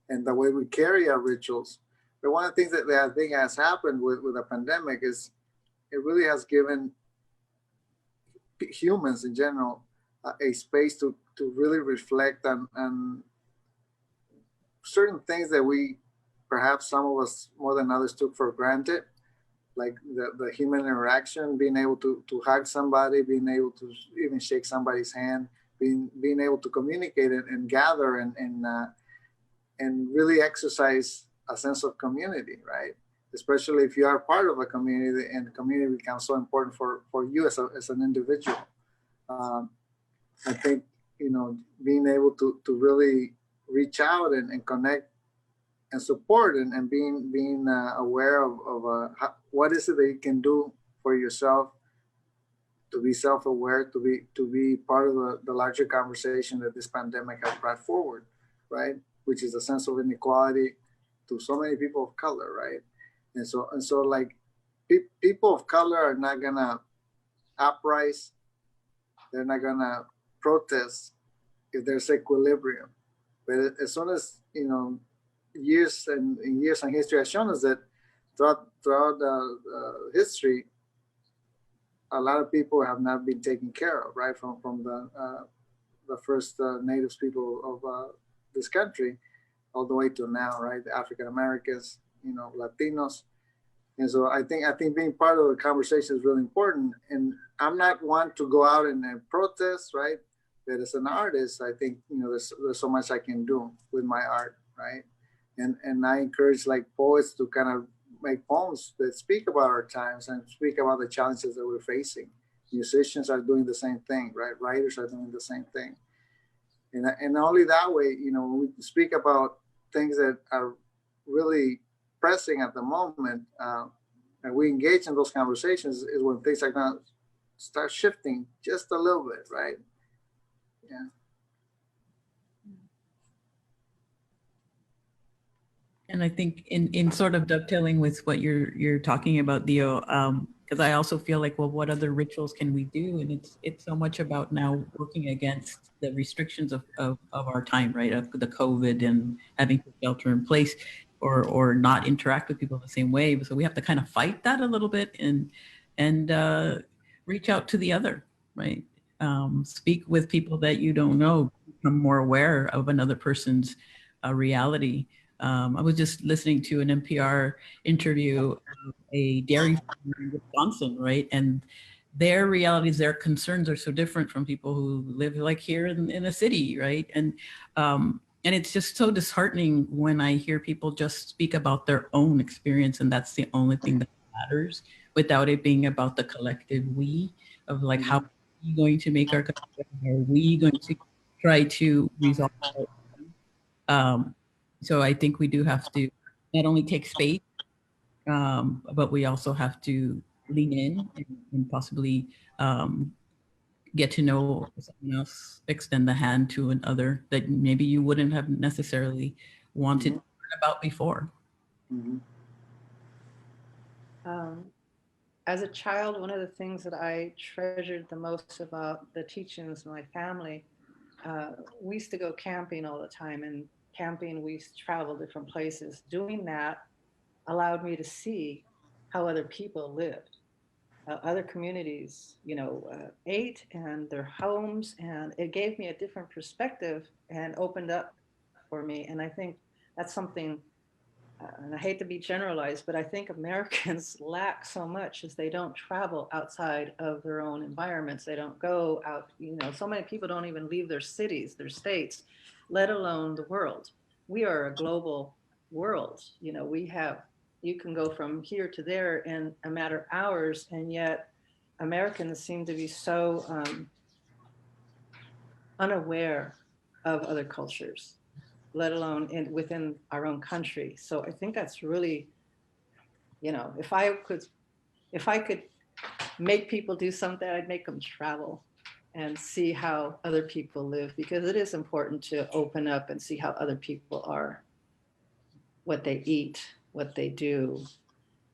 and the way we carry our rituals. But one of the things that I think has happened with the pandemic is it really has given humans in general a space to really reflect on certain things that we, perhaps some of us more than others, took for granted, like the human interaction, being able to hug somebody, being able to even shake somebody's hand, being able to communicate and gather and really exercise a sense of community, right? Especially if you are part of a community and the community becomes so important for you as an individual. I think, you know, being able to really reach out and connect and support and being aware of what is it that you can do for yourself to be self-aware, to be part of the larger conversation that this pandemic has brought forward, right? Which is a sense of inequality, to so many people of color, right? And so like people of color are not gonna uprise, they're not gonna protest if there's equilibrium. But as soon as, you know, years and history has shown us that throughout history, a lot of people have not been taken care of, right? From the first native people of this country all the way to now, right? The African Americans, you know, Latinos. And so I think being part of the conversation is really important. And I'm not one to go out and protest, right? But as an artist, I think, you know, there's so much I can do with my art, right? And I encourage like poets to kind of make poems that speak about our times and speak about the challenges that we're facing. Musicians are doing the same thing, right? Writers are doing the same thing. And only that way, you know, when we speak about things that are really pressing at the moment, and we engage in those conversations, is when things are going to start shifting just a little bit, right? Yeah. And I think in sort of dovetailing with what you're talking about, Dio, because I also feel like, well, what other rituals can we do? And it's so much about now working against the restrictions of our time, right? Of the COVID and having to shelter in place or not interact with people the same way. So we have to kind of fight that a little bit and reach out to the other, right? Speak with people that you don't know, become more aware of another person's reality. I was just listening to an NPR interview of a dairy farmer in Wisconsin, right? And their realities, their concerns are so different from people who live like here in a city, right? And it's just so disheartening when I hear people just speak about their own experience, and that's the only thing that matters, without it being about the collective we of like, how are we going to make our country? Are we going to try to resolve it? So I think we do have to not only take space, but we also have to lean in and possibly get to know someone else, extend the hand to another that maybe you wouldn't have necessarily wanted to learn about before. Mm-hmm. As a child, one of the things that I treasured the most about the teachings of my family, we used to go camping all the time, and camping, we used to travel different places. Doing that allowed me to see how other people lived, other communities, you know, ate and their homes, and it gave me a different perspective and opened up for me. And I think that's something, and I hate to be generalized, but I think Americans lack so much is they don't travel outside of their own environments. They don't go out, you know, so many people don't even leave their cities, their states, let alone the world. We are a global world. You know, you can go from here to there in a matter of hours, and yet Americans seem to be so unaware of other cultures, let alone within our own country. So I think that's really, you know, if I could make people do something, I'd make them travel and see how other people live, because it is important to open up and see how other people are, what they eat, what they do.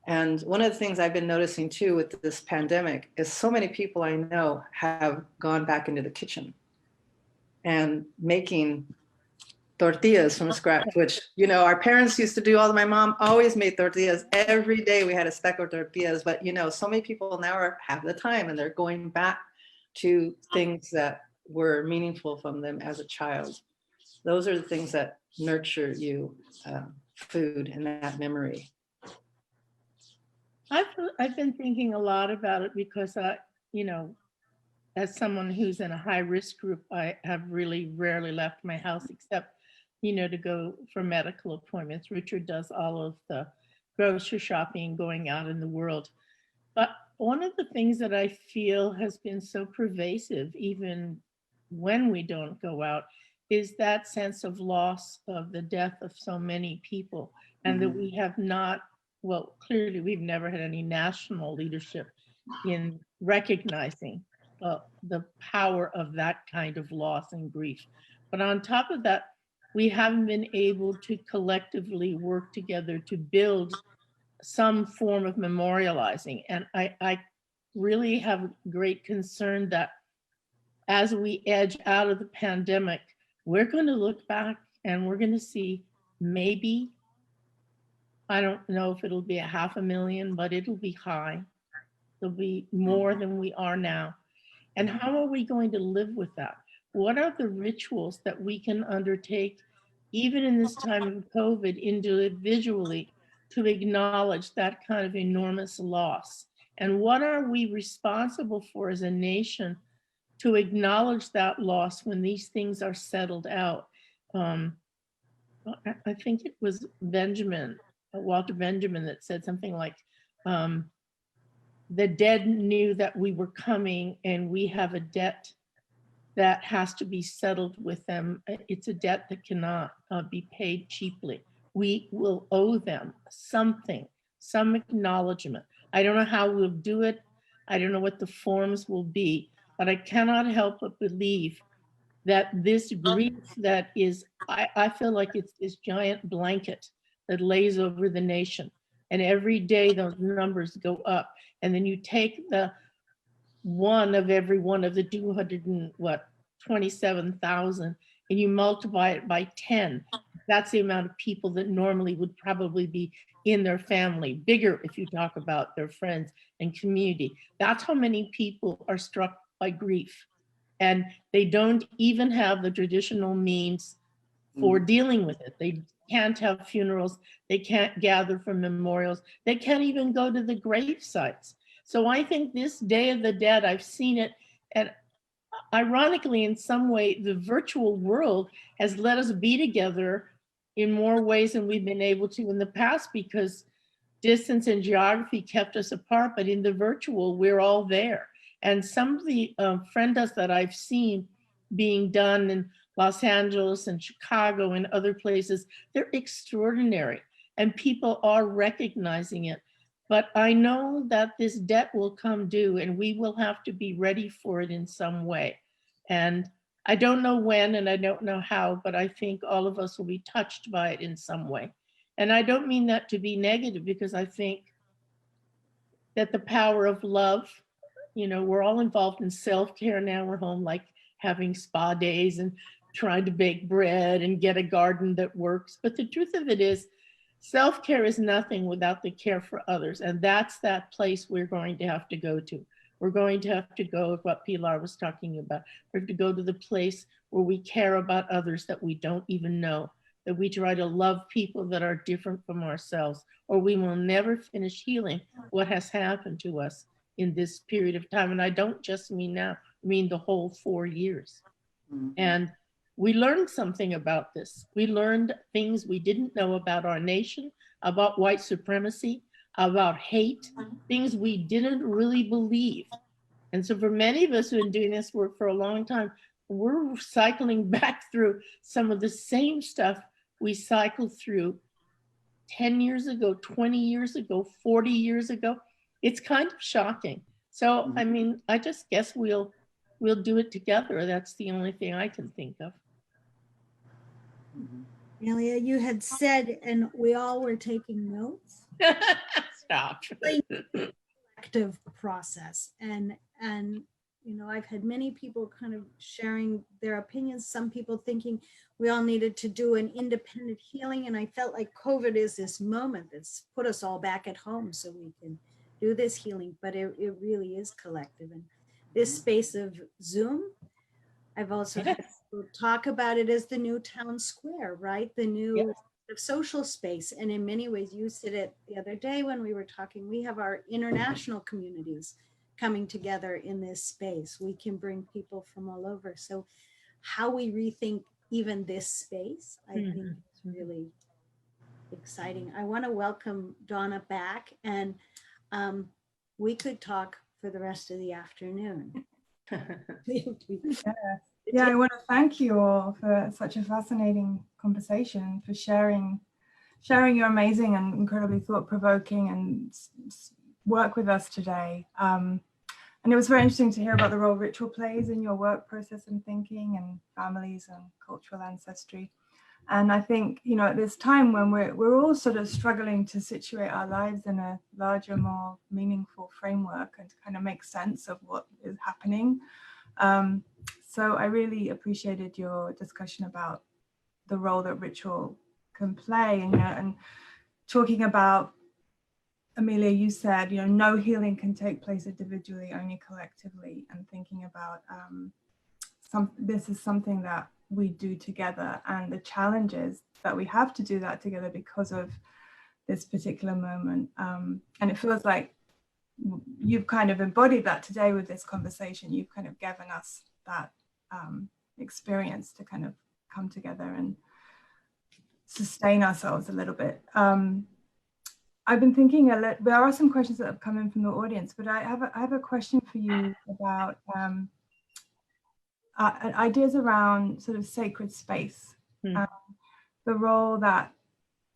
And one of the things I've been noticing too with this pandemic is so many people I know have gone back into the kitchen and making tortillas from scratch, which, you know, our parents used to do. My mom always made tortillas every day. We had a stack of tortillas, but you know, so many people now have the time, and they're going back to things that were meaningful from them as a child. Those are the things that nurture you, food and that memory. I've been thinking a lot about it because you know, as someone who's in a high risk group, I have really rarely left my house except, you know, to go for medical appointments. Richard does all of the grocery shopping, going out in the world. But one of the things that I feel has been so pervasive, even when we don't go out, is that sense of loss of the death of so many people, and that we have not, well, clearly we've never had any national leadership in recognizing the power of that kind of loss and grief. But on top of that, we haven't been able to collectively work together to build some form of memorializing. And I really have great concern that as we edge out of the pandemic, we're going to look back and we're going to see maybe, I don't know if it'll be 500,000, but it'll be high. It'll be more than we are now. And how are we going to live with that? What are the rituals that we can undertake, even in this time of COVID, individually, to acknowledge that kind of enormous loss? And what are we responsible for as a nation to acknowledge that loss when these things are settled out? I think it was Walter Benjamin, that said something like, the dead knew that we were coming, and we have a debt that has to be settled with them. It's a debt that cannot be paid cheaply. We will owe them something, some acknowledgement. I don't know how we'll do it. I don't know what the forms will be, but I cannot help but believe that this grief that is, I feel like it's this giant blanket that lays over the nation. And every day those numbers go up. And then you take the one of every one of the 227,000 and you multiply it by 10. That's the amount of people that normally would probably be in their family, bigger if you talk about their friends and community. That's how many people are struck by grief. And they don't even have the traditional means for dealing with it. They can't have funerals. They can't gather for memorials. They can't even go to the grave sites. So I think this Day of the Dead, I've seen it, and ironically, in some way, the virtual world has let us be together in more ways than we've been able to in the past, because distance and geography kept us apart, but in the virtual, we're all there. And some of the frendas that I've seen being done in Los Angeles and Chicago and other places, they're extraordinary, and people are recognizing it. But I know that this debt will come due, and we will have to be ready for it in some way. And I don't know when, and I don't know how, but I think all of us will be touched by it in some way. And I don't mean that to be negative, because I think that the power of love, you know, we're all involved in self-care now. We're home, like having spa days and trying to bake bread and get a garden that works. But the truth of it is, self-care is nothing without the care for others. And that's that place we're going to have to go to. We're going to have to go, what Pilar was talking about. We have to go to the place where we care about others that we don't even know, that we try to love people that are different from ourselves, or we will never finish healing what has happened to us in this period of time. And I don't just mean now, I mean the whole 4 years. And we learned something about this. We learned things we didn't know about our nation, about white supremacy, about hate, things we didn't really believe. And so for many of us who have been doing this work for a long time, we're cycling back through some of the same stuff we cycled through 10 years ago, 20 years ago, 40 years ago. It's kind of shocking. So, I mean, I just guess we'll do it together. That's the only thing I can think of. Amalia, you had said, and we all were taking notes. Stop. Active process, and you know, I've had many people kind of sharing their opinions. Some people thinking we all needed to do an independent healing, and I felt like COVID is this moment that's put us all back at home so we can do this healing. But it really is collective, and this space of Zoom, I've also had people talk about it as the new town square, right? The new social space. And in many ways, you said it the other day when we were talking, we have our international communities coming together in this space. We can bring people from all over. So how we rethink even this space, I think is really exciting. I want to welcome Donna back, and we could talk for the rest of the afternoon. Yeah, I want to thank you all for such a fascinating conversation, for sharing your amazing and incredibly thought-provoking and work with us today. And it was very interesting to hear about the role ritual plays in your work process and thinking, and families and cultural ancestry. And I think, you know, at this time when we're all sort of struggling to situate our lives in a larger, more meaningful framework and to kind of make sense of what is happening. So I really appreciated your discussion about the role that ritual can play, and, you know, and talking about, Amelia, you said, you know, no healing can take place individually, only collectively, and thinking about this is something that we do together, and the challenges that we have to do that together because of this particular moment. And it feels like you've kind of embodied that today with this conversation. You've kind of given us that experience to kind of come together and sustain ourselves a little bit. I've been thinking there are some questions that have come in from the audience, but I have a question for you about ideas around sort of sacred space, the role that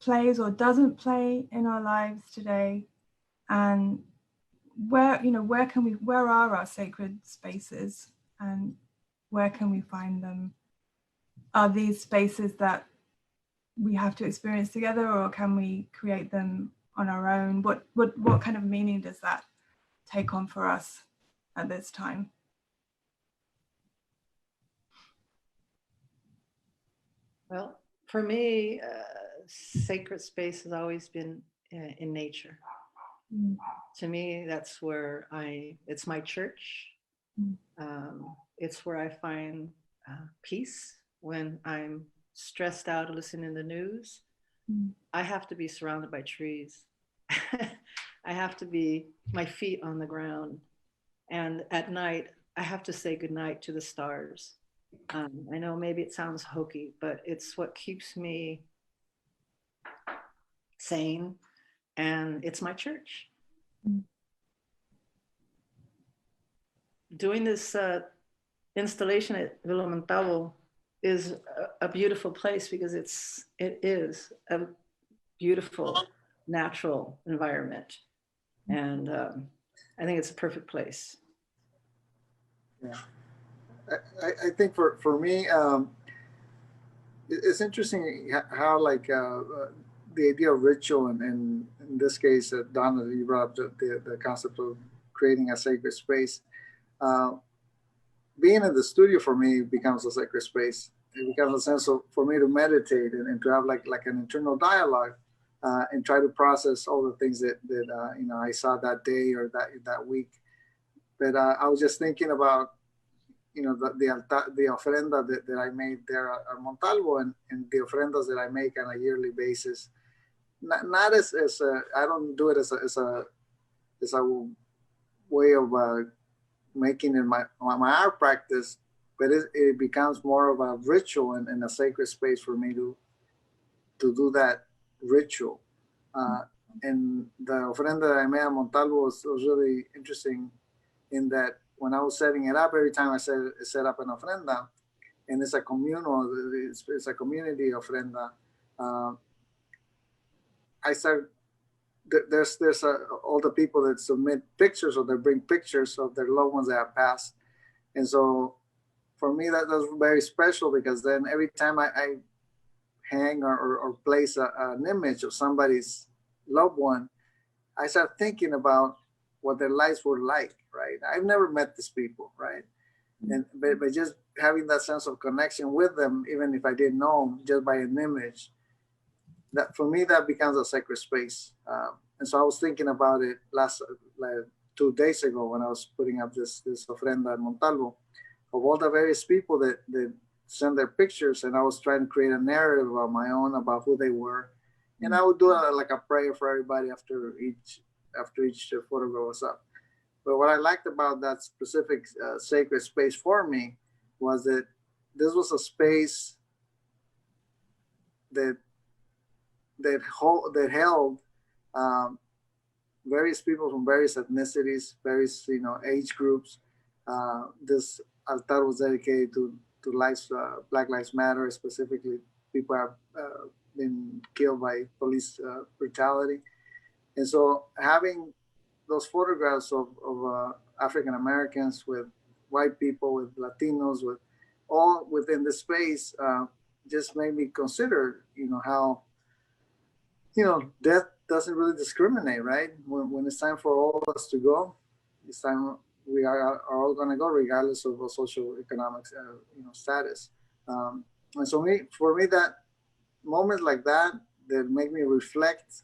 plays or doesn't play in our lives today, and where are our sacred spaces, and where can we find them? Are these spaces that we have to experience together, or can we create them on our own? What kind of meaning does that take on for us at this time? Well, for me, sacred space has always been in nature. To me, that's where it's my church. It's where I find peace when I'm stressed out listening to the news. I have to be surrounded by trees. I have to be my feet on the ground. And at night, I have to say goodnight to the stars. I know maybe it sounds hokey, but it's what keeps me sane, and it's my church. Doing this installation at Villa Montalvo is a beautiful place because it is a beautiful natural environment, and I think it's a perfect place. Yeah, I think for me, it's interesting how like the idea of ritual, and in this case, Donna, you brought up the concept of creating a sacred space. Being in the studio for me becomes a sacred space. It becomes a sense of, for me to meditate and to have like an internal dialogue, and try to process all the things that you know, I saw that day or that week. But I was just thinking about, you know, the ofrenda that I made there at Montalvo, and the ofrendas that I make on a yearly basis. Not as I don't do it as a way of making it my art practice, but it becomes more of a ritual and a sacred space for me to do that ritual. And the ofrenda that I made at Montalvo was really interesting in that when I was setting it up, every time I set up an ofrenda, and it's a communal, it's a community ofrenda, I start, there's all the people that submit pictures, or they bring pictures of their loved ones that have passed. And so for me, that's very special, because then every time I hang or place an image of somebody's loved one, I start thinking about what their lives were like, right? I've never met these people, right? But just having that sense of connection with them, even if I didn't know them, just by an image, that for me, that becomes a sacred space. And so I was thinking about it like 2 days ago when I was putting up this ofrenda at Montalvo, of all the various people that send their pictures, and I was trying to create a narrative of my own about who they were. And I would do like a prayer for everybody after each photograph was up. But what I liked about that specific sacred space for me was that this was a space that held various people from various ethnicities, various age groups. This altar was dedicated to lives, Black Lives Matter, specifically people have been killed by police brutality. And so having those photographs of African Americans with white people, with Latinos, with all within the space, just made me consider, how, death doesn't really discriminate, right? When it's time for all of us to go, it's time we are all going to go regardless of our social economic, status. And so for me, that moments like that make me reflect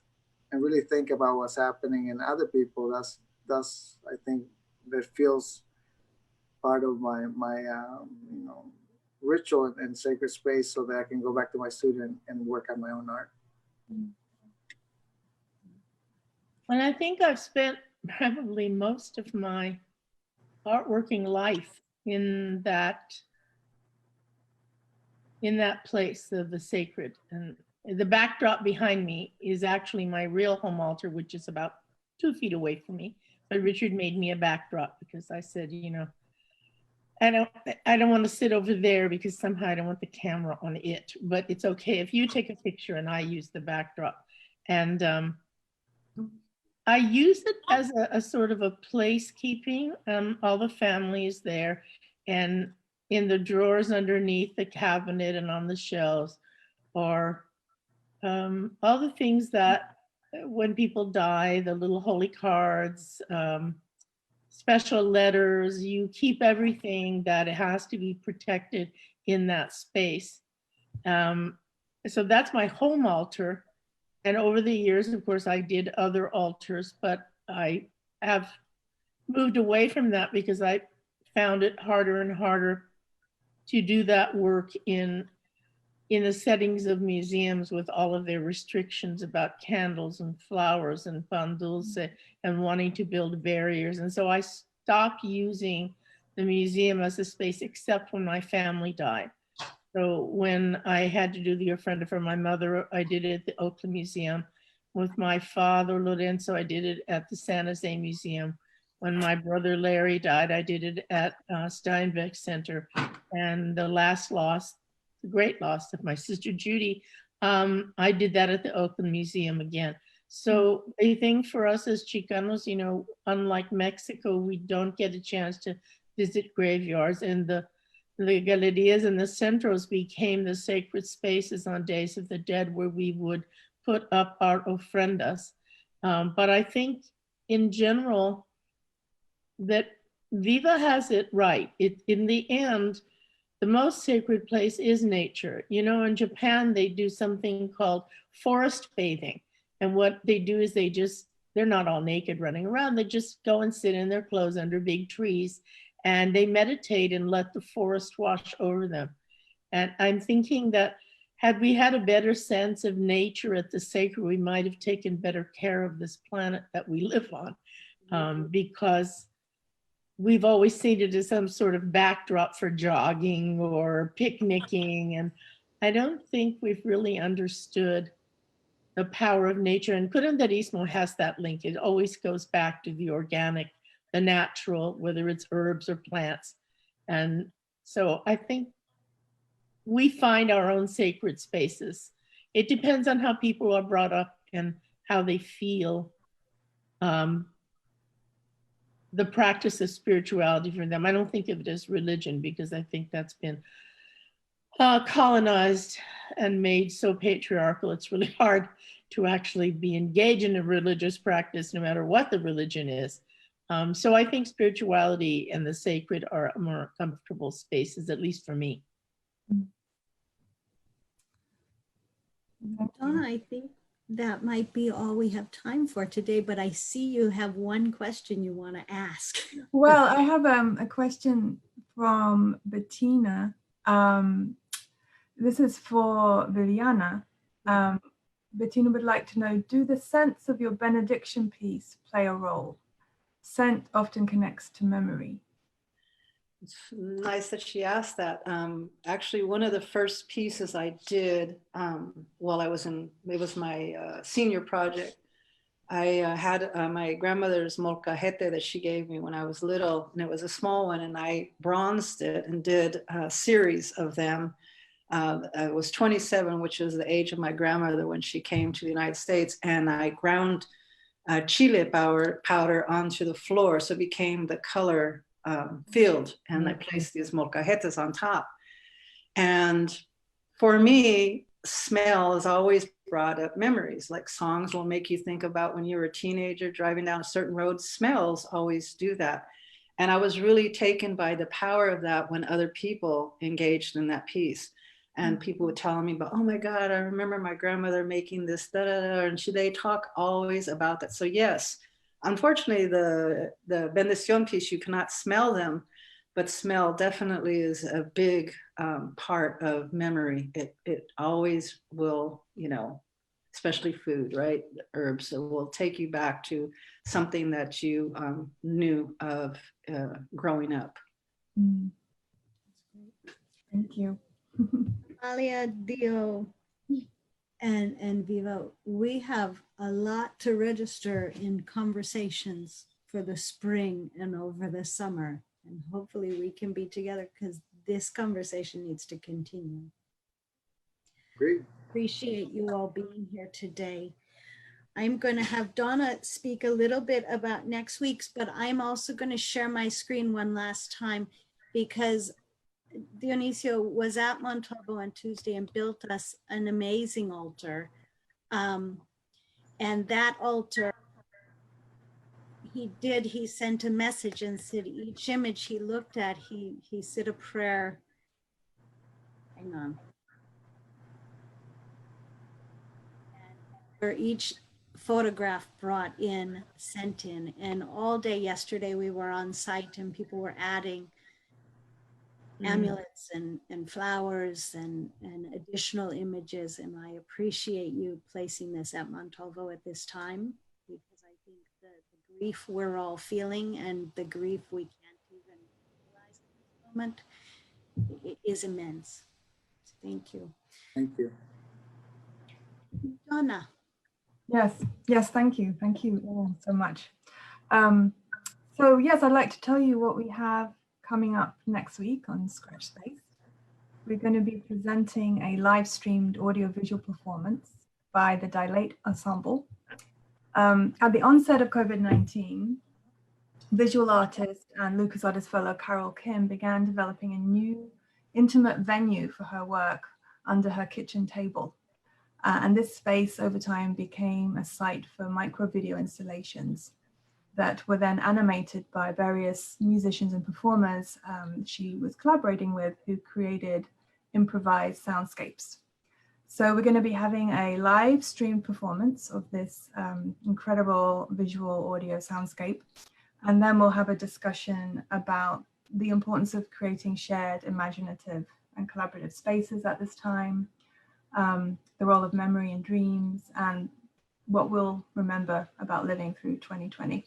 and really think about what's happening in other people. That's I think that feels part of my ritual and sacred space, so that I can go back to my student and work on my own art. And I think I've spent probably most of my art working life in that place of the sacred. And the backdrop behind me is actually my real home altar, which is about 2 feet away from me. But Richard made me a backdrop because I said, I don't want to sit over there because somehow I don't want the camera on it, but it's okay if you take a picture and I use the backdrop. And I use it as a sort of a placekeeping. All the family is there, and in the drawers underneath the cabinet and on the shelves are all the things that when people die, the little holy cards, special letters, you keep everything that it has to be protected in that space. So that's my home altar. And over the years, of course, I did other altars, but I have moved away from that because I found it harder and harder to do that work in the settings of museums with all of their restrictions about candles and flowers and pan dulce and wanting to build barriers. And so I stopped using the museum as a space except when my family died. So when I had to do the ofrenda for my mother, I did it at the Oakland Museum. With my father, Lorenzo, I did it at the San Jose Museum. When my brother Larry died, I did it at Steinbeck Center. And the last loss, the great loss of my sister Judy, I did that at the Oakland Museum again. So a thing for us as Chicanos, unlike Mexico, we don't get a chance to visit graveyards, and the galerías and the centros became the sacred spaces on Days of the Dead where we would put up our ofrendas. But I think in general that Viva has it right. In the end, the most sacred place is nature. In Japan, they do something called forest bathing. And what they do is they're not all naked running around. They just go and sit in their clothes under big trees, and they meditate and let the forest wash over them. And I'm thinking that had we had a better sense of nature at the sacred, we might have taken better care of this planet that we live on, because we've always seen it as some sort of backdrop for jogging or picnicking. And I don't think we've really understood the power of nature. And Curanderismo has that link. It always goes back to the organic, the natural, whether it's herbs or plants. And so I think we find our own sacred spaces. It depends on how people are brought up and how they feel the practice of spirituality for them. I don't think of it as religion because I think that's been colonized and made so patriarchal. It's really hard to actually be engaged in a religious practice, no matter what the religion is. So I think spirituality and the sacred are more comfortable spaces, at least for me. Donna, I think that might be all we have time for today, but I see you have one question you want to ask. Well, I have a question from Bettina. This is for Viviana. Bettina would like to know, do the scents of your benediction piece play a role? Scent often connects to memory. It's nice that she asked that. Actually, one of the first pieces I did while I was it was my senior project. I had my grandmother's molcajete that she gave me when I was little, and it was a small one, and I bronzed it and did a series of them. I was 27, which was the age of my grandmother when she came to the United States, and I ground chile powder onto the floor, so it became the color field, and I placed these molcajetes on top. And for me, smell has always brought up memories. Like songs will make you think about when you were a teenager driving down a certain road. Smells always do that. And I was really taken by the power of that when other people engaged in that piece. And people would tell me about, oh my God, I remember my grandmother making this, da, da, da, and they talk always about that. So yes, unfortunately, the bendición piece, you cannot smell them, but smell definitely is a big part of memory. It always will, you know, especially food, right? Herbs, it will take you back to something that you knew of growing up. Thank you. Amalia, Dio, and Viva, we have a lot to register in conversations for the spring and over the summer. And hopefully we can be together because this conversation needs to continue. Great. Appreciate you all being here today. I'm going to have Donna speak a little bit about next week's, but I'm also going to share my screen one last time because Dionicio was at Montalvo on Tuesday and built us an amazing altar. And that altar, he sent a message and said each image he looked at, he said a prayer. Hang on. For each photograph brought in, sent in, and all day yesterday we were on site and people were adding amulets and flowers and additional images. And I appreciate you placing this at Montalvo at this time, because I think the grief we're all feeling and the grief we can't even realize at this moment is immense. So thank you. Thank you. Donna. Yes, thank you. Thank you all so much. So yes, I'd like to tell you what we have coming up next week on Scratch Space. We're going to be presenting a live streamed audiovisual performance by the Dilate Ensemble. At the onset of COVID-19, visual artist and Lucas Artist Fellow Carol Kim began developing a new intimate venue for her work under her kitchen table. And this space over time became a site for micro video installations that were then animated by various musicians and performers she was collaborating with, who created improvised soundscapes. So we're going to be having a live stream performance of this incredible visual audio soundscape. And then we'll have a discussion about the importance of creating shared, imaginative and collaborative spaces at this time, the role of memory and dreams, and what we'll remember about living through 2020.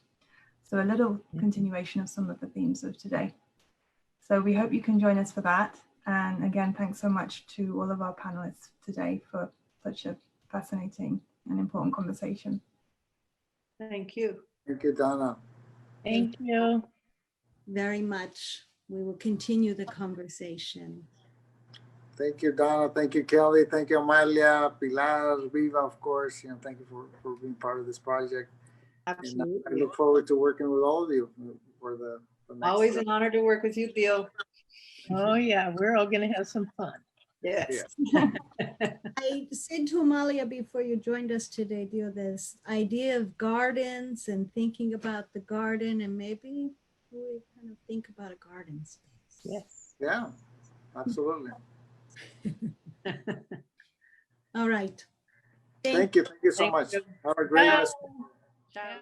So a little continuation of some of the themes of today. So we hope you can join us for that. And again, thanks so much to all of our panelists today for such a fascinating and important conversation. Thank you. Thank you, Donna. Thank you. Very much. We will continue the conversation. Thank you, Donna. Thank you, Kelly. Thank you, Amalia, Pilar, Viva, of course. Thank you for being part of this project. Absolutely. And I look forward to working with all of you for the next. Always an honor to work with you, Theo. Oh yeah, we're all gonna have some fun. Yes. I said to Amalia before you joined us today, Dio, this idea of gardens and thinking about the garden, and maybe we kind of think about a garden space. Yes. Yeah, absolutely. All right. Thank you. Thank you so Thank much. you. Have a great Bye. rest. Ciao.